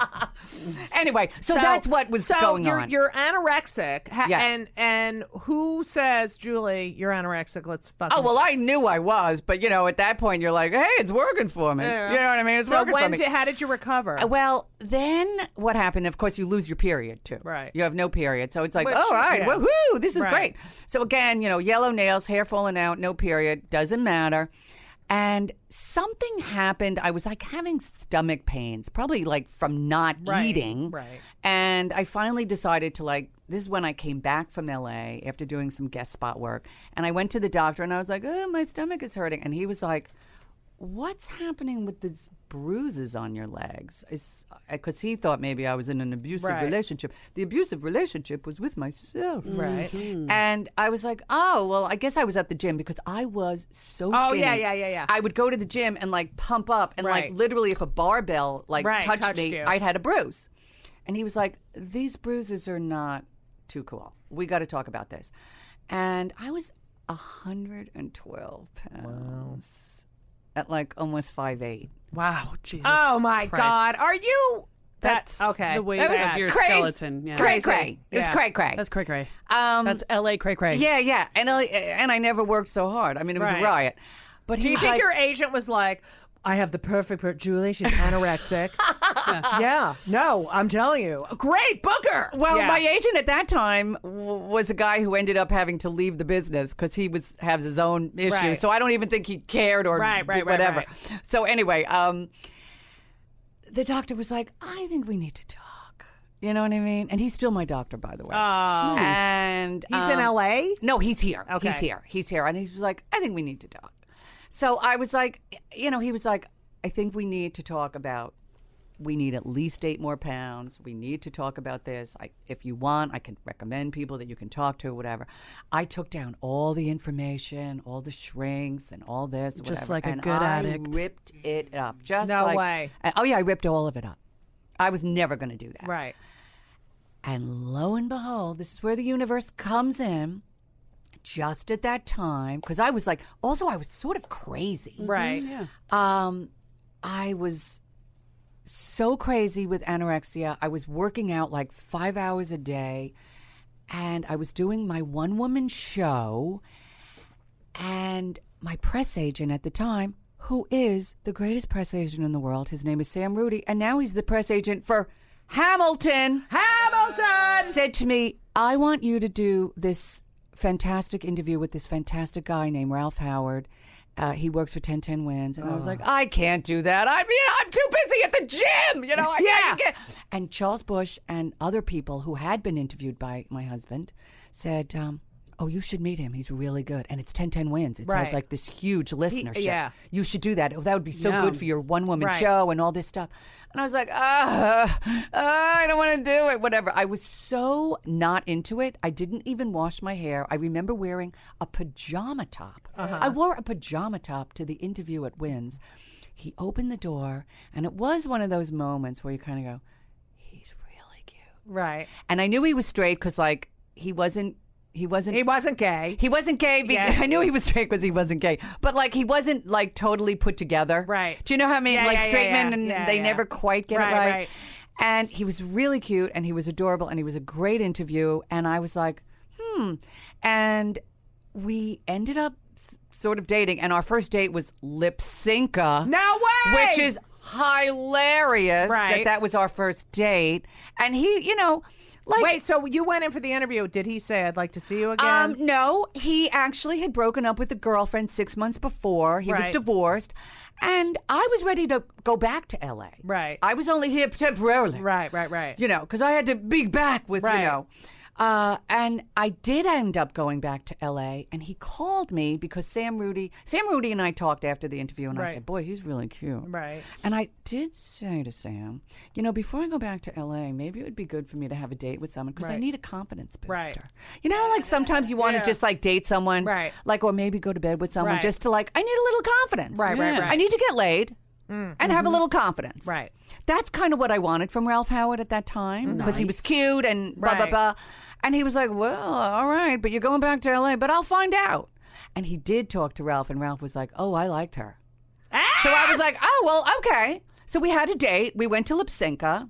Anyway, so that's what was going on. You're anorexic. Yeah. And who says, Julie, you're anorexic? Let's fucking. Oh, well, I knew I was, but at that point you're like, hey, it's working for me. Yeah. You know what I mean? It's working for me. How did you recover? Well, then what happened? Of course, you lose your period too. Right. You have no period, so it's like, Which, all right, yeah. woohoo, this is Right. great. So again, yellow nails, hair falling out, no period, doesn't matter. And something happened. I was like having stomach pains, probably like from not eating. Right. And I finally decided to this is when I came back from LA after doing some guest spot work. And I went to the doctor and I was like, oh, my stomach is hurting. And he was like, what's happening with these bruises on your legs? Because he thought maybe I was in an abusive relationship. The abusive relationship was with myself. Right. And I was like, oh, well, I guess I was at the gym because I was so skinny. Oh, yeah. I would go to the gym and pump up and literally if a barbell touched me, I'd had a bruise. And he was like, these bruises are not too cool. We got to talk about this. And I was 112 pounds. At almost 5'8". Wow, Jesus. Oh my Christ. God. Are you? That's okay. the weight That was of your crazy. skeleton. Yeah. Cray. It was cray. That's cray. That's LA cray. Yeah. And I never worked so hard. I mean, it was a riot. But do you think your agent was like, I have the perfect Julie, she's anorexic. Yeah. No, I'm telling you. Great booker. Well, my agent at that time was a guy who ended up having to leave the business because he has his own issues. Right. So I don't even think he cared or whatever. Right. So anyway, the doctor was like, I think we need to talk. You know what I mean? And he's still my doctor, by the way. Oh. And he's in LA? No, he's here. Okay. He's here. And he was like, I think we need to talk. So I was like, he was like, I think we need to talk about, we need at least 8 more pounds. We need to talk about this. If you want, I can recommend people that you can talk to, whatever. I took down all the information, all the shrinks and all this, whatever. Just like a and good addict. I ripped it up. Just No like, way. Oh, yeah, I ripped all of it up. I was never going to do that. Right. And lo and behold, this is where the universe comes in. Just at that time, because I was I was sort of crazy. Right. Yeah. I was so crazy with anorexia. I was working out 5 hours a day, and I was doing my one-woman show, and my press agent at the time, who is the greatest press agent in the world, his name is Sam Rudy, and now he's the press agent for Hamilton. Hamilton! Said to me, I want you to do this fantastic interview with this fantastic guy named Ralph Howard. He works for 1010 Wins. And I was like, I can't do that. I mean, I'm too busy at the gym. You know, I can't. And Charles Bush and other people who had been interviewed by my husband said, oh, you should meet him. He's really good. And it's 1010 Wins. It has like this huge listenership. You should do that. Oh, that would be so good for your one-woman show and all this stuff. And I was like, I don't want to do it, whatever. I was so not into it. I didn't even wash my hair. I remember wearing a pajama top. I wore a pajama top to the interview at Wins. He opened the door, and it was one of those moments where you kind of go, he's really cute. Right. And I knew he was straight because, like, he wasn't gay. He wasn't gay. I knew he was straight because he wasn't gay. But, like, he wasn't, like, totally put together. Right. Do you know how I mean? Straight men, and they never quite get it right. And he was really cute, and he was adorable, and he was a great interview. And I was like, And we ended up sort of dating. And our first date was lip synca. No way! Which is hilarious that was our first date. And he, you know... Like, wait, so you went in for the interview. Did he say, I'd like to see you again? No, he actually had broken up with a girlfriend 6 months before. He was divorced. And I was ready to go back to L.A. Right. I was only here temporarily. Right. You know, because I had to be back with, you know. And I did end up going back to L.A. and he called me because Sam Rudy and I talked after the interview, and I said, boy, he's really cute. Right. And I did say to Sam, you know, before I go back to L.A., maybe it would be good for me to have a date with someone because I need a confidence booster. Right. You know, like sometimes you want to just like date someone, like, or maybe go to bed with someone just to like, I need a little confidence. Right. I need to get laid. And have a little confidence. Right. That's kind of what I wanted from Ralph Howard at that time because he was cute and blah, blah, blah. And he was like, well, all right, but you're going back to L.A., but I'll find out. And he did talk to Ralph, and Ralph was like, oh, I liked her. So I was like, oh, well, okay. So we had a date. We went to lip synca.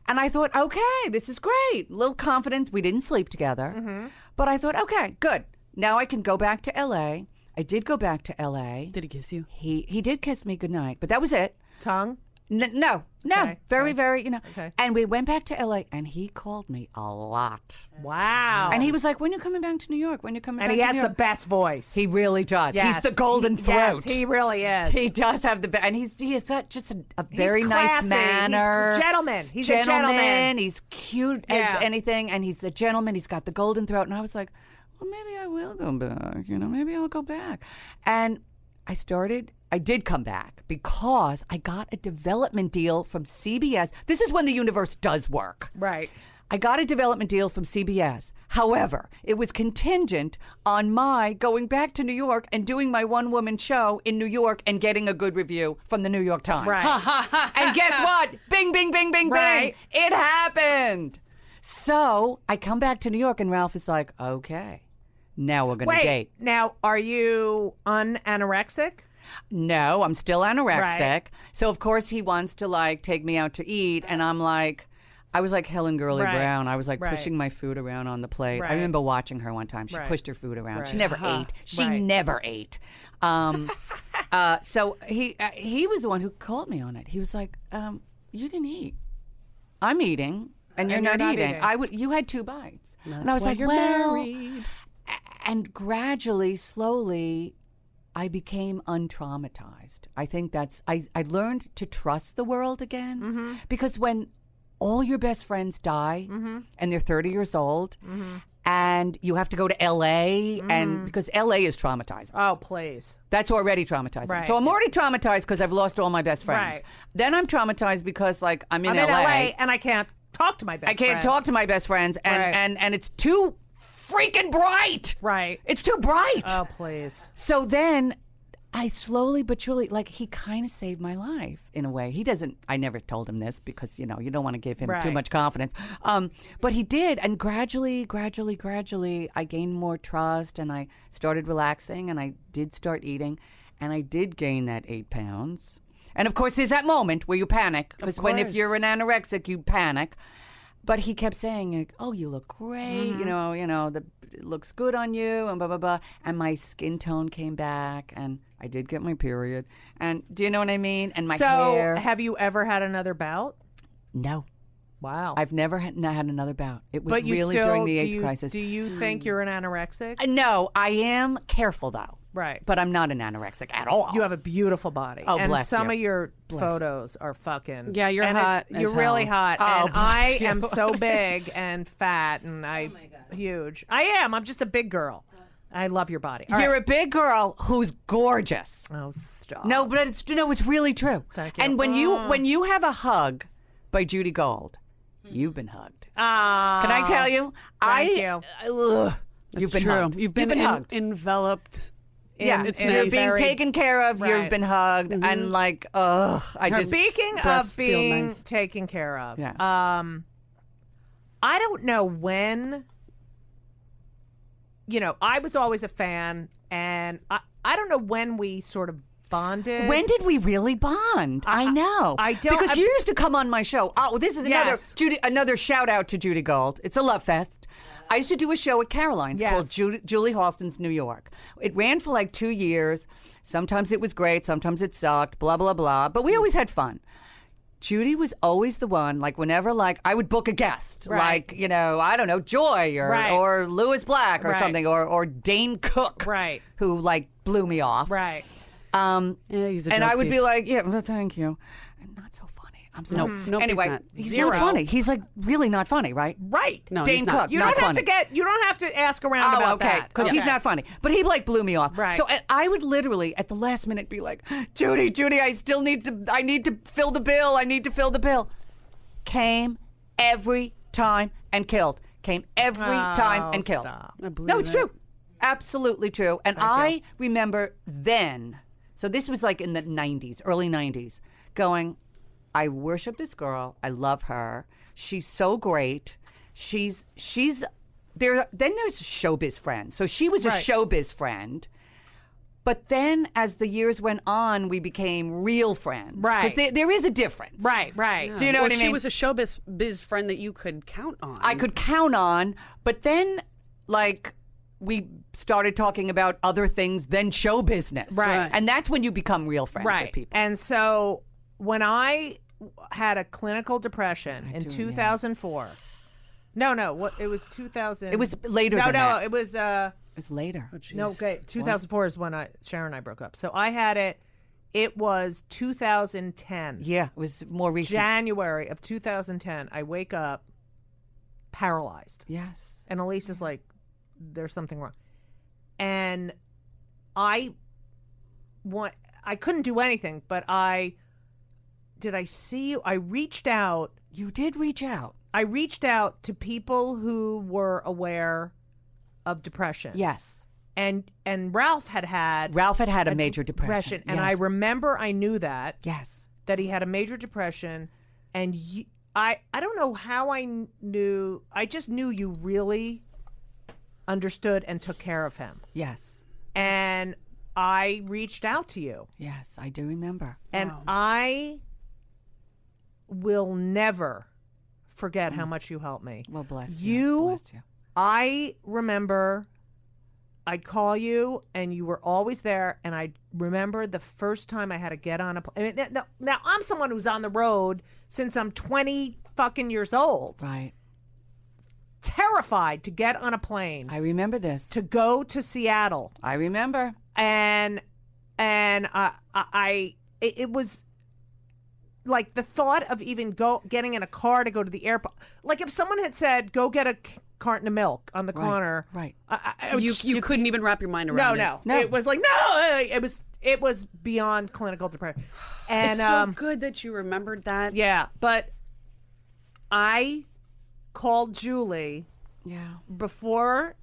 And I thought, okay, this is great. Little confidence. We didn't sleep together. But I thought, okay, good. Now I can go back to L.A. I did go back to L.A. Did he kiss you? He did kiss me goodnight, but that was it. Tongue? No. Okay. Very, you know. Okay. And we went back to L.A., and he called me a lot. Wow. And he was like, when are you coming back to New York? When are you coming back to New And York? he has the best voice. He really does. Yes. He's the golden throat. Yes, he really is. He does have the best. And he is just a very He's nice classy. manner. He's a gentleman. He's a gentleman. He's cute as anything, and he's a gentleman. He's got the golden throat. And I was like, well, maybe I will go back. You know, maybe I'll go back. And I did come back because I got a development deal from CBS. This is when the universe does work. Right. I got a development deal from CBS. However, it was contingent on my going back to New York and doing my one-woman show in New York and getting a good review from the New York Times. Right. And guess what? Bing, bing, bing, bing, Right. bing. It happened. So I come back to New York, and Ralph is like, okay, now we're going to date. Now, are you unanorexic? No, I'm still anorexic. Right. So, of course, he wants to, like, take me out to eat. And I'm like, I was like Helen Gurley Brown. I was, like, pushing my food around on the plate. I remember watching her one time. She pushed her food around. She never ate. She never ate. So he was the one who called me on it. He was like, you didn't eat. I'm eating, and you're not eating. You had 2 bites. And I was like, you're married. And gradually, slowly, I became untraumatized. I think I learned to trust the world again because when all your best friends die and they're 30 years old and you have to go to L.A. and because L.A. is traumatizing. Oh, please. That's already traumatizing. Right. So I'm already traumatized because I've lost all my best friends. Right. Then I'm traumatized because like I'm in LA and I can't talk to my best friends. I can't talk to my best friends and it's too freaking bright. Right. It's too bright. Oh, please. So then I slowly but surely, like, he kind of saved my life in a way. I never told him this because, you know, you don't want to give him too much confidence. But he did. And gradually, I gained more trust and I started relaxing and I did start eating and I did gain that 8 pounds. And of course, there's that moment where you panic because if you're an anorexic, you panic. But he kept saying, like, "Oh, you look great. It looks good on you," and blah blah blah. And my skin tone came back, and I did get my period. And do you know what I mean? And my hair. So, have you ever had another bout? No. Wow. I've never had another bout. It was but you really still, during the AIDS crisis. Do you think you're an anorexic? No, I am careful though. Right. But I'm not an anorexic at all. You have a beautiful body. Oh, and bless some you. of your Bless photos are fucking. Yeah, you're hot as You're really hell. hot. Oh, and I bless you. am so big and fat and huge. I am. I'm just a big girl. I love your body. All You're right. a big girl who's gorgeous. Oh, stop. No, but it's really true. Thank you. And when you have a hug by Judy Gold, you've been hugged. Can I tell you? Thank you. You've been True. hugged. You've been hugged. enveloped. Yeah, It's you're nice. being taken care of. Right. You've been hugged, and like, Speaking of breasts feel being nice. taken care of, Yeah. I don't know when. I was always a fan, and I don't know when we sort of bonded. When did we really bond? I know. I don't- because you used to come on my show. Oh, this is Yes. another shout out to Judy Gold. It's a love fest. I used to do a show at Caroline's Yes. called Julie Halston's New York. It ran for like 2 years. Sometimes it was great, sometimes it sucked, blah, blah, blah. But we always had fun. Judy was always the one, like whenever I would book a guest, Right. like, I don't know, Joy Right. or Louis Black or Right. something, or Dane Cook, Right. who like blew me off. Right. Yeah, he's a And joke I would thief. be like, yeah, well, thank you. And not so funny. I'm sorry. Nope, Anyway, he's he's Zero. not funny. He's like really not funny, right? Right. No, Dane he's not. Cook, You not don't have funny. to you don't have to ask around about okay, that. because he's not funny. But he like blew me off. Right. So and I would literally at the last minute be like, Judy, I need to fill the bill. I need to fill the bill. Came every time and killed. Came every time and killed. Stop. I believe No, it's it. true. Absolutely true. And I remember then, so this was like in the 90s, early 90s, going, I worship this girl. I love her. She's so great. She's there. Then there's showbiz friends. So she was a Right. showbiz friend. But then as the years went on, we became real friends. Right. Because there is a difference. Right. Right. Do you know Well, what I mean? She was a showbiz friend that you could count on. I could count on, but then like we started talking about other things than show business. Right. And that's when you become real friends Right. with people. And so when I had a clinical depression in 2004. No, it was 2000. It was later No, than that. it was It was later. no, okay, 2004 is when Sharon and I broke up. So I had it was 2010. Yeah, it was more recent. January of 2010. I wake up paralyzed. Yes. And Elise is like, there's something wrong. And I couldn't do anything, but did I see you? I reached out. You did reach out. I reached out to people who were aware of depression. Yes. And Ralph had a major depression. And Yes. I remember I knew that. Yes. That he had a major depression. And I don't know how I knew. I just knew you really understood and took care of him. Yes. And I reached out to you. Yes, I do remember. And I will never forget how much you helped me. Well, bless you. Bless you. I remember I'd call you and you were always there. And I remember the first time I had to get on a plane. Now, I'm someone who's on the road since I'm 20 fucking years old. Right. Terrified to get on a plane. I remember this. To go to Seattle. I remember. And it was like the thought of even getting in a car to go to the airport. Like if someone had said, go get a carton of milk on the corner. Right. You couldn't even wrap your mind around it. No. It was like, no, it was beyond clinical depression. And it's so good that you remembered that. Yeah. But I called Julie before,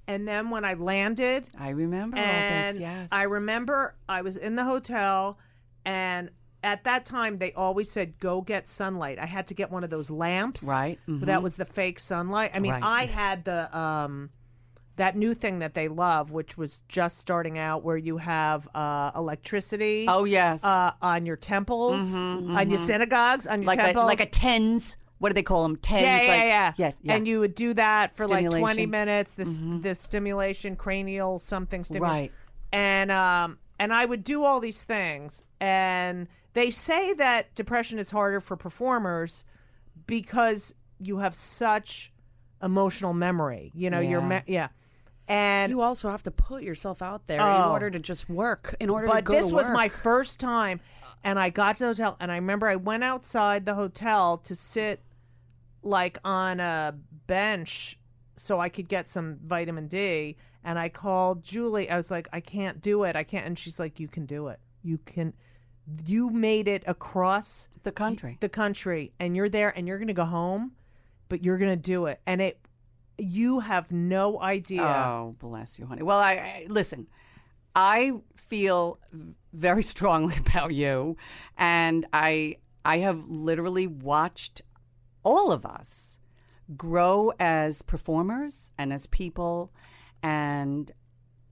and then when I landed. I remember all and this, yes. I remember I was in the hotel, and at that time they always said, go get sunlight. I had to get one of those lamps. Right. Mm-hmm. That was the fake sunlight. I mean, Right. I had the that new thing that they love, which was just starting out, where you have electricity. Oh, yes. On your temples, on your synagogues, on your temples. Like a TENS what do they call them? TENS? Yeah. And you would do that for like 20 Stimulation. minutes. This stimulation, cranial something stimulation. Right. And I would do all these things. And they say that depression is harder for performers because you have such emotional memory. You know, And you also have to put yourself out there in order to just work, in order to go to work. But this was my first time, and I got to the hotel, and I remember I went outside the hotel to sit like on a bench so I could get some vitamin D, and I called Julie. I was like, I can't do it. I can't. And she's like, you can do it. You made it across the country. And you're there, and you're going to go home, but you're going to do it. And you have no idea. Oh, bless you, honey. Well, I listen, I feel very strongly about you, and I have literally watched all of us grow as performers and as people. And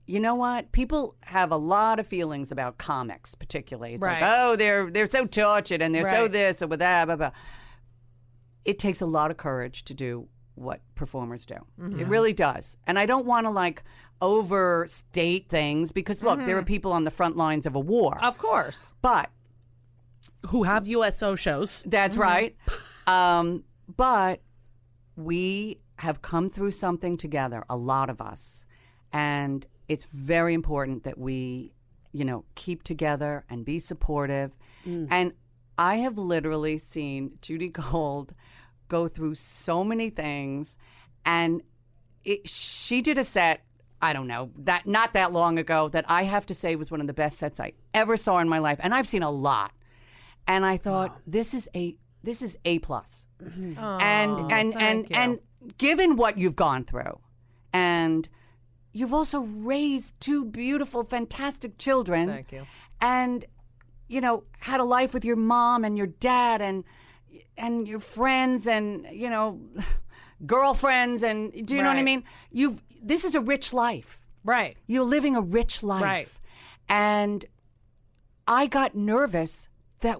you know what? People have a lot of feelings about comics, particularly. It's like, oh, they're so tortured and they're so this or with that, blah, blah. It takes a lot of courage to do what performers do. It really does. And I don't want to like overstate things because look, there are people on the front lines of a war. Of course. But who have USO shows. That's right. But we have come through something together, a lot of us. And it's very important that we, keep together and be supportive. And I have literally seen Judy Gold go through so many things, and she did a set, I don't know, that not that long ago, that I have to say was one of the best sets I ever saw in my life, and I've seen a lot. And I thought, this is A plus. And given what you've gone through, and you've also raised two beautiful, fantastic children. Thank you. And had a life with your mom and your dad and your friends and, girlfriends and do you know what I mean? This is a rich life. Right. You're living a rich life. Right. And I got nervous that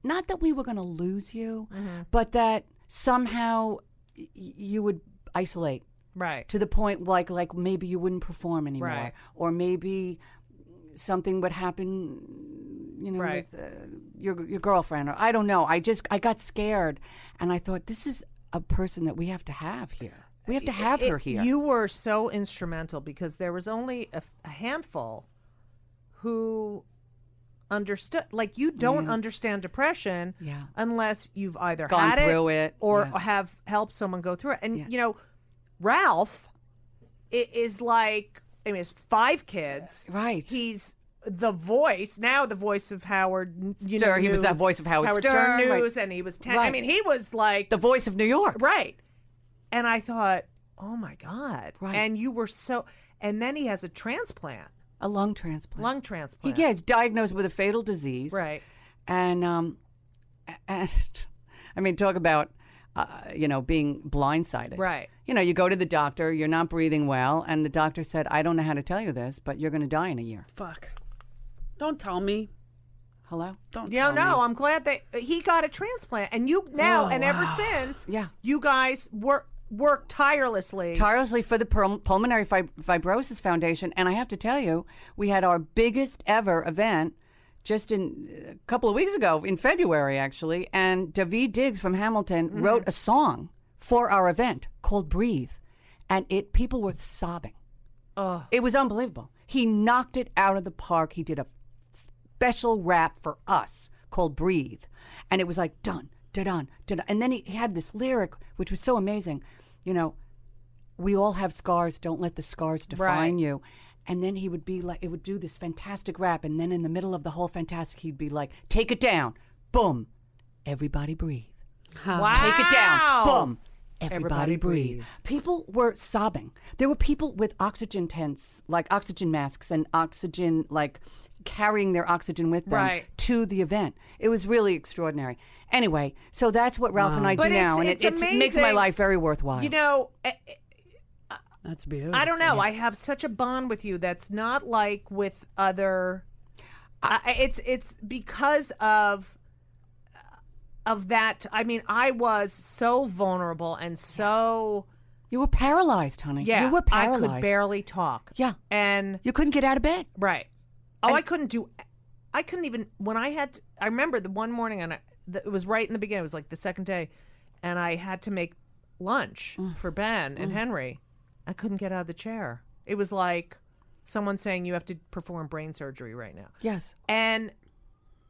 not that we were going to lose you, but that somehow you would isolate. Right. To the point like maybe you wouldn't perform anymore. Right. Or maybe something would happen, with your girlfriend, or I don't know. I got scared, and I thought, this is a person that we have to have here. We have to have her here. You were so instrumental because there was only a handful who understood. Like, you don't understand depression unless you've either gone had through it or have helped someone go through it. And Ralph is like, I mean, he has 5 kids. Right. He's the voice of Howard Stern. He was that voice of Howard Stern News, right. and he was 10. I mean, he was like the voice of New York. Right. And I thought, oh my God. Right. And you were and then he has a transplant. A lung transplant. Lung transplant. He's diagnosed with a fatal disease. Right. And I mean, talk about being blindsided. Right. You go to the doctor, you're not breathing well, and the doctor said, I don't know how to tell you this, but you're going to die in a year. Fuck. Don't tell me. Hello? Don't tell me. I'm glad that he got a transplant. And you now, ever since, you guys work tirelessly. Tirelessly for the Pulmonary Fibrosis Foundation. And I have to tell you, we had our biggest ever event just a couple of weeks ago, in February, actually, and Daveed Diggs from Hamilton wrote a song for our event called Breathe, and people were sobbing. Oh. It was unbelievable. He knocked it out of the park. He did a special rap for us called Breathe, and it was like, dun, da-dun, da-dun. And then he had this lyric, which was so amazing. We all have scars. Don't let the scars define you. And then he would be like, it would do this fantastic rap. And then in the middle of the whole fantastic, he'd be like, take it down. Boom. Everybody breathe. Wow. Take it down. Boom. Everybody breathe. People were sobbing. There were people with oxygen tents, like oxygen masks and oxygen, like carrying their oxygen with them to the event. It was really extraordinary. Anyway, so that's what Ralph and I do now. And it makes my life very worthwhile. That's beautiful. I don't know. I have such a bond with you that's not like with other. It's because of of that. I mean, I was so vulnerable and so. You were paralyzed, honey. Yeah, you were paralyzed. I could barely talk. Yeah, and you couldn't get out of bed. Right. Oh, I couldn't even when I had. I remember the one morning, and it was right in the beginning. It was like the second day, and I had to make lunch for Ben and Henry. I couldn't get out of the chair. It was like someone saying you have to perform brain surgery right now. Yes. And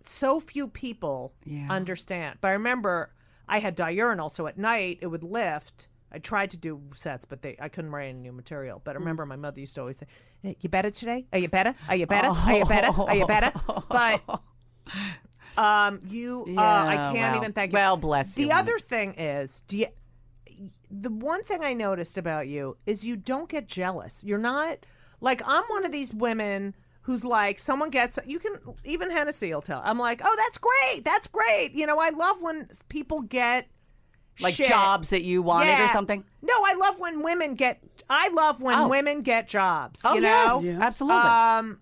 so few people understand. But I remember I had diurnal, so at night it would lift. I tried to do sets, but I couldn't write any new material. But I remember my mother used to always say, hey, you better today? Are you better? Are you better? Are you better? Are you better? But I can't even thank you. Well, bless you. The other thing is, the one thing I noticed about you is you don't get jealous. You're not, like, I'm one of these women who's like, someone gets, you can, even Hennessy will tell. I'm like, oh, that's great. That's great. You know, I love when people get like jobs that you wanted or something? No, I love when women get women get jobs. Oh, you know? yes, absolutely.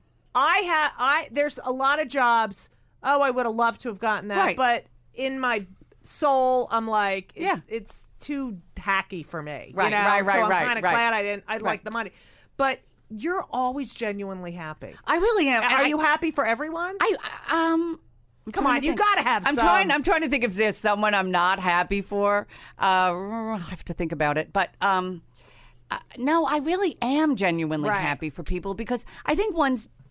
There's a lot of jobs. Oh, I would have loved to have gotten that. Right. But in my soul, I'm like, it's too hacky for me. Right, you know? right. So I'm kind of glad I didn't. I like the money. But you're always genuinely happy. I really am. Are you happy for everyone? Come on, you got to have some. I'm trying to think if there's someone I'm not happy for. I have to think about it. But no, I really am genuinely happy for people because I think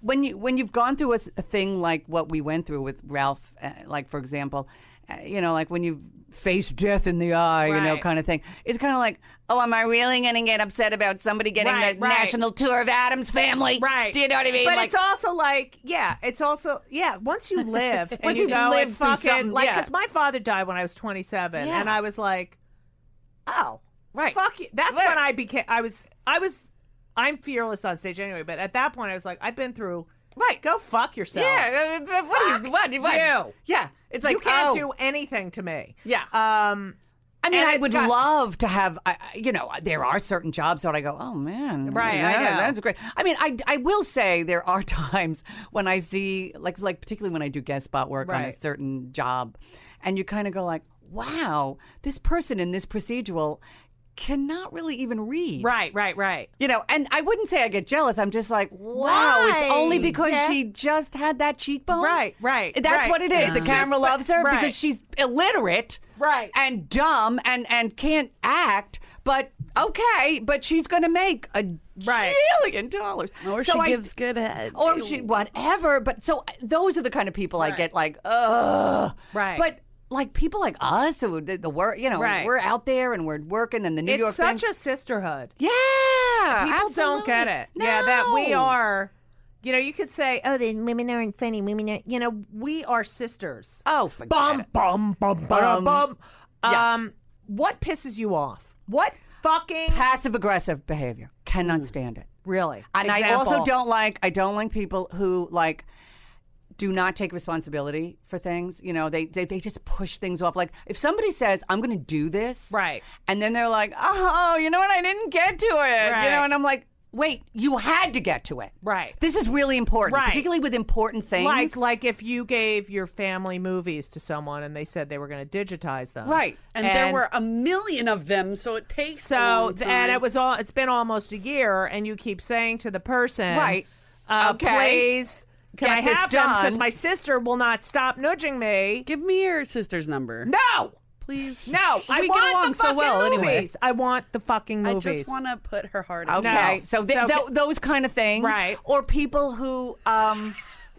when you've gone through a thing like what we went through with Ralph, like for example, like when you face death in the eye, kind of thing. It's kind of like, oh, am I really going to get upset about somebody getting the national tour of Addams Family? Right. Do you know what I mean? But it's also like, once you live and once you you've go lived and through fucking, something, like, because my father died when I was 27, and I was like, oh, fuck you. That's when I became, I'm fearless on stage anyway, but at that point I was like, I've been through. Right, go fuck yourself. Yeah, what? You. Yeah, it's like you can't do anything to me. Yeah. I mean, I would love to have. There are certain jobs that I go, oh man, right? I know. That's great. I mean, I will say there are times when I see, like particularly when I do guest spot work on a certain job, and you kind of go like, wow, this person in this procedural cannot really even read. Right. And I wouldn't say I get jealous. I'm just like, wow, it's only because she just had that cheekbone. Right. That's what it is. The camera loves her because she's illiterate. Right. And dumb and can't act. But okay, but she's going to make $1 billion. Or she gives good head. Or whatever. But so those are the kind of people I get like, ugh. Right. But like people like us, who the work, we're out there and we're working in the New York thing. It's such a sisterhood. Yeah, people don't get it. No. Yeah, that we are. You could say, oh, the women aren't funny. Women aren't. We are sisters. Oh, forget it. Bum. Yeah. What pisses you off? What fucking passive aggressive behavior? Cannot stand it. Really. And I also don't like people who like do not take responsibility for things. They just push things off. Like if somebody says, I'm going to do this. Right. And then they're like, oh, you know what? I didn't get to it. Right. And I'm like, wait, you had to get to it. Right. This is really important, particularly with important things. Like if you gave your family movies to someone and they said they were going to digitize them. Right. And there were 1 million of them, so it takes a long time. And it's been almost a year, and you keep saying to the person, right, please, can I have them? Because my sister will not stop nudging me. Give me your sister's number. No! Please. No, I we want get along the fucking so well movies. anyway. I want the fucking movies. I just want to put her heart out. Okay, so those kind of things. Right. Or people who,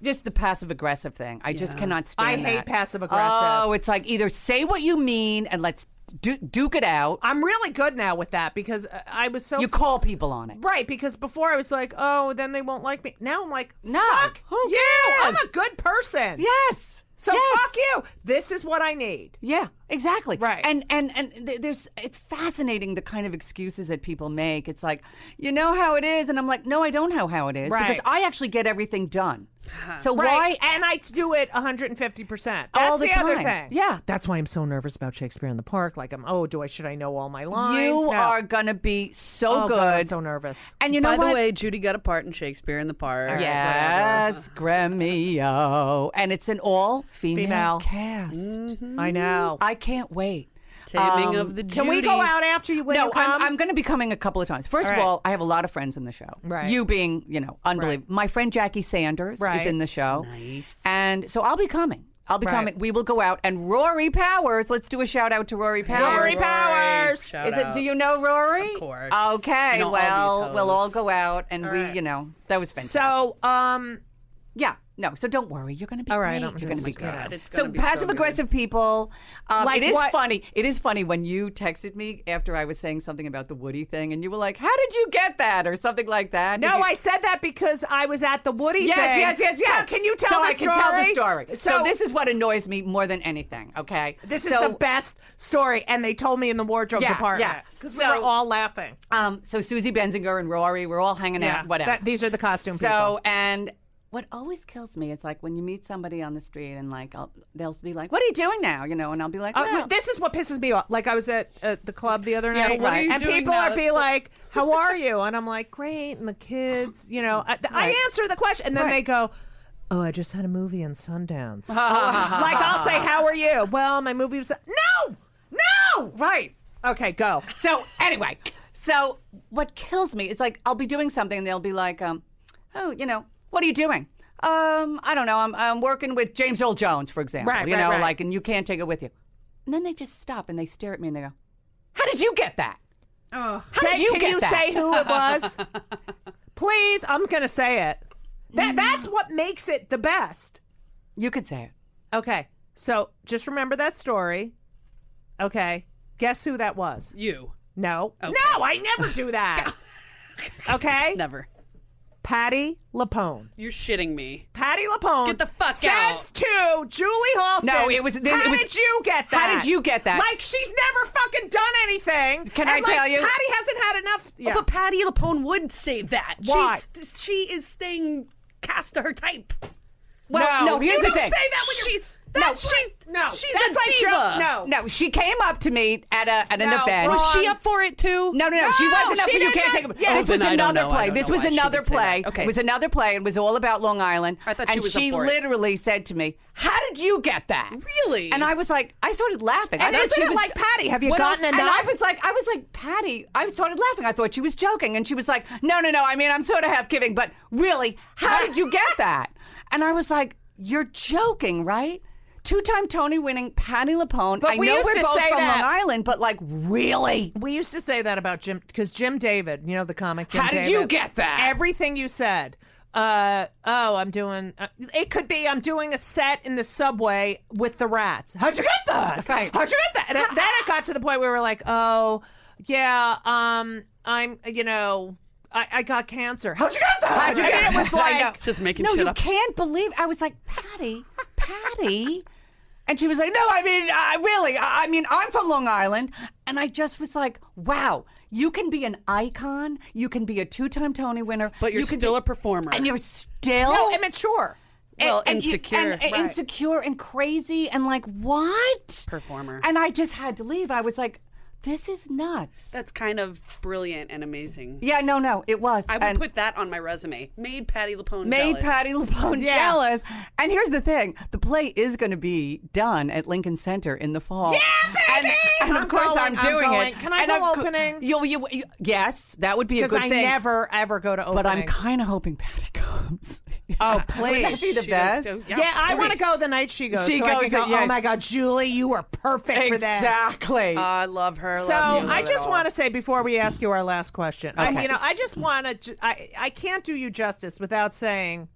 just the passive aggressive thing. I just cannot stand that. I hate passive aggressive. Oh, it's like either say what you mean and let's duke it out. I'm really good now with that because I was so... You call people on it. Right, because before I was like, oh, then they won't like me. Now I'm like, no, fuck you. I'm a good person. Yes. So fuck you. This is what I need. Yeah. Exactly. Right. And it's fascinating the kind of excuses that people make. It's like, you know how it is, and I'm like, no, I don't know how it is because I actually get everything done. So why? And I do it 150%. That's all the other time. thing. Yeah. That's why I'm so nervous about Shakespeare in the Park. Like should I know all my lines? You No. are gonna be so good. God, I'm so nervous. And you know By what? the way, Judy got a part in Shakespeare in the Park. Yes, Gremio. And it's an all-female cast. I know. I can't wait. Taming of the Judy. Can we go out after you when No, you come? I'm going to be coming a couple of times. First of all, I have a lot of friends in the show. Right. You being, unbelievable. Right. My friend Jackie Sanders is in the show. Nice. And so I'll be coming. We will go out. And Rory Powers, let's do a shout out to Rory Powers. Rory Powers. Do you know Rory? Of course. Okay. You know all Well, these we'll all hoes. go out and that was fantastic. So, yeah. No, so don't worry. You're going to be all great. right. You're going to be great. God, it's So gonna be so passive aggressive people. Like it is what? funny. It is funny when you texted me after I was saying something about the Woody thing, and you were like, "How did you get that?" or something like that. no, I said that because I was at the Woody thing. Yes. Can you tell so the I story? can tell the story. So So this is what annoys me more than anything. Okay. This is the best story, and they told me in the wardrobe department because we were all laughing. So Susie Benzinger and Rory, we're all hanging out. Whatever. These are the costume people. So and. What always kills me is like when you meet somebody on the street and like they'll be like, "What are you doing now?" And I'll be like, well. This is what pisses me off. Like I was at the club the other night, what are you and doing people now? are be like, "How are you?" And I'm like, "Great." And the kids, I answer the question, and then they go, "Oh, I just had a movie in Sundance." Like I'll say, "How are you?" Well, my movie was no. Right. Okay, go. So anyway, what kills me is like I'll be doing something and they'll be like, what are you doing? I don't know. I'm working with James Earl Jones, for example. Right, like, and you can't take it with you. And then they just stop and they stare at me and they go, "How did you get that? Oh. Can you say who it was? Please, I'm gonna say it. That's what makes it the best. You could say it. Okay, so just remember that story. Okay, guess who that was? You. No. Okay. No, I never do that. Okay? Never. Patty LaPone. You're shitting me. Patty LaPone. Get the fuck says out. to Julie Halston. No, How did you get that? How did you get that? Like she's never fucking done anything. Can I tell you? Patty hasn't had enough. Yeah. Oh, but Patty LaPone would say that. Why? She is staying cast to her type. Well, no, here's you the don't thing. say that when She's she's a like diva. No, she came up to me at an event. Was she up for it too? No, she wasn't up for You Can't Take It. Yeah. This was then I don't another know. I play. don't This know was why she another would say play. that. Okay. It was another play. It was all about Long Island. I thought she and was up she for it. literally said to me, "How did you get that?" Really? And I was like, I started laughing. And I thought isn't she it was- like Patty? Have you What gotten else? enough? And I was like, Patty. I started laughing. I thought she was joking, and she was like, No. I mean, I'm sort of half kidding, but really, how did you get that? And I was like, You're joking, right? Two-time Tony-winning Patty LaPone. But I we know used we're to both say from that. Long Island, but like, really? We used to say that about Jim, because Jim David, the comic Jim How did David, you get that? Everything you said. I'm doing, it could be I'm doing a set in the subway with the rats. How'd you get that? Right. How'd you get that? And then it got to the point where we were like, oh, yeah, I'm, I got cancer. How'd you get that? How'd you get it was I know. like, Just making No, shit you up. can't believe. I was like, Patty. And she was like, no, I mean, really, I mean, I'm from Long Island. And I just was like, wow, you can be an icon. You can be a two-time Tony winner. But you're still a performer. And you're still... no, immature. Well, and insecure. Right. Insecure and crazy and like, what? Performer. And I just had to leave. I was like, this is nuts. That's kind of brilliant and amazing. Yeah, no, it was. I would put that on my resume. Made Patty LaPone Made jealous. Patty LaPone Yeah. jealous. And here's the thing. The play is going to be done at Lincoln Center in the fall. Yeah, baby! And of I'm course going, I'm I'm doing going. it. Can I And go of co- opening? You, yes, that would be a Because good I thing. never, ever go to opening. But I'm kind of hoping Patty comes. Oh, Wouldn't please. that be the She best? does too. Yeah, I want to go the night she goes. She so I goes, can go, yeah. oh my God, Julie, you were perfect for this. Exactly. I love her. So love you, I love it just all. want to say before we ask you our last question, Okay. I just want to, I can't do you justice without saying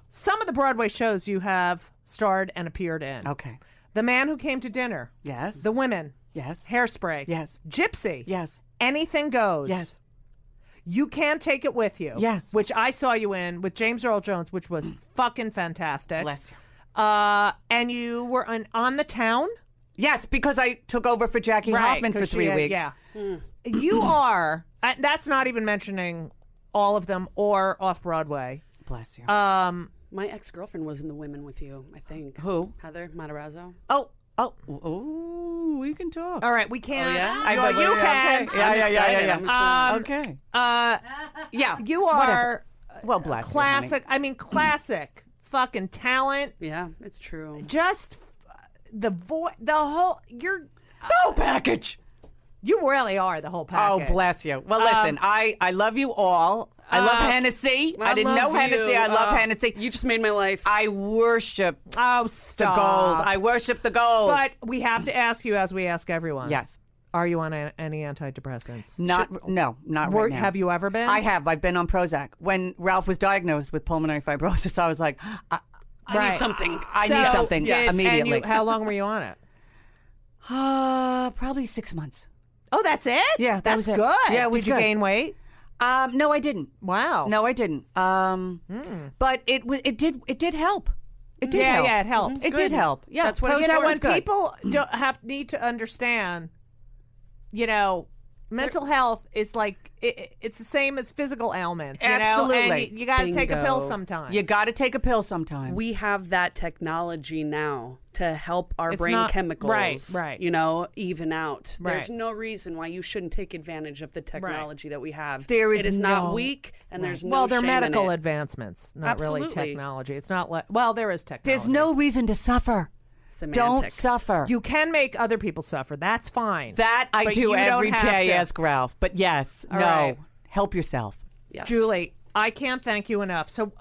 some of the Broadway shows you have starred and appeared in. Okay. The Man Who Came to Dinner. Yes. The Women. Yes. Hairspray. Yes. Gypsy. Yes. Anything Goes. Yes. You Can't Take It With You. Yes. Which I saw you in with James Earl Jones, which was fucking fantastic. Bless you. And you were on The Town. Yes, because I took over for Jackie Hoffman for 3 weeks. Yeah. You are, that's not even mentioning all of them or Off-Broadway. Bless you. My ex-girlfriend was in The Women with You, I think. Who? Heather Matarazzo. Oh, we can talk. All right, we can't. Oh, yeah? You can. Yeah. Okay. Yeah. You are well, bless you, classic. I mean, classic fucking talent. Yeah, it's true. Just the whole. You're the whole package. You really are the whole package. Oh, bless you. Well, listen, I love you all. I love Hennessy. I didn't know Hennessy. I love Hennessy. You just made my life. I worship stop. the gold. I worship the gold. But we have to ask you, as we ask everyone. Yes. Are you on any antidepressants? Not right now. Have you ever been? I have. I've been on Prozac. When Ralph was diagnosed with pulmonary fibrosis, I was like, I need something. I need something immediately. And how long were you on it? Probably 6 months. Oh, that's it? Yeah, that's was good. Yeah, Did you gain weight? No, I didn't. Wow. No, I didn't. But it did help. It did help. Yeah, it helps. It did help. Yeah, that's what when people need to understand, mental health is like it's the same as physical ailments. Absolutely. And you got to take a pill sometimes. You got to take a pill sometimes. We have that technology now to help our brain chemicals, right. even out. Right. There's no reason why you shouldn't take advantage of the technology that we have. It is not weak, and there's no they're shame medical in it. advancements, not Absolutely. really technology. It's not there is technology. There's no reason to suffer. Semantics. Don't suffer. You can make other people suffer. That's fine. That I But do you every don't have day, to. ask Ralph. But yes, All no. right. Help yourself. Yes. Julie, I can't thank you enough. So,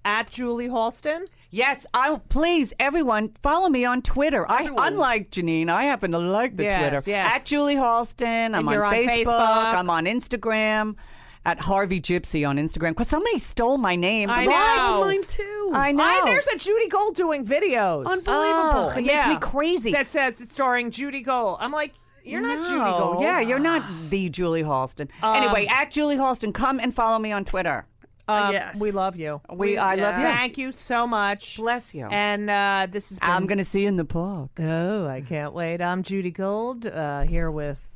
at Julie Halston. Yes, please, everyone, follow me on Twitter. Unlike Janine, I happen to like the Twitter. Yes. At Julie Halston. I'm on Facebook. I'm on Instagram. At Harvey Gypsy on Instagram. Because somebody stole my name. I know. Mine too. I know. There's a Judy Gold doing videos. Unbelievable. It makes me crazy. That says it's starring Judy Gold. I'm like, you're not Judy Gold. Yeah, you're not the Julie Halston. Anyway, at Julie Halston, come and follow me on Twitter. Yes. We love you. I love you. Thank you so much. Bless you. And this has been... I'm going to see you in the park. Oh, I can't wait. I'm Judy Gold here with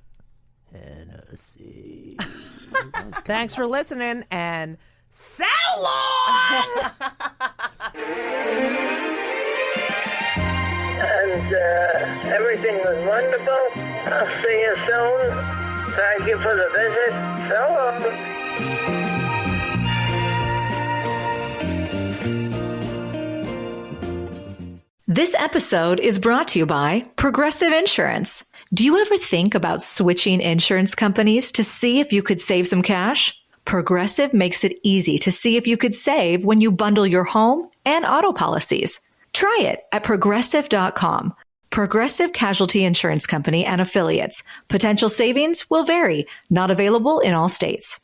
Hennessy. Thanks for listening, and so long! And everything was wonderful. I'll see you soon. Thank you for the visit. So long. This episode is brought to you by Progressive Insurance. Do you ever think about switching insurance companies to see if you could save some cash? Progressive makes it easy to see if you could save when you bundle your home and auto policies. Try it at Progressive.com. Progressive Casualty Insurance Company and Affiliates. Potential savings will vary. Not available in all states.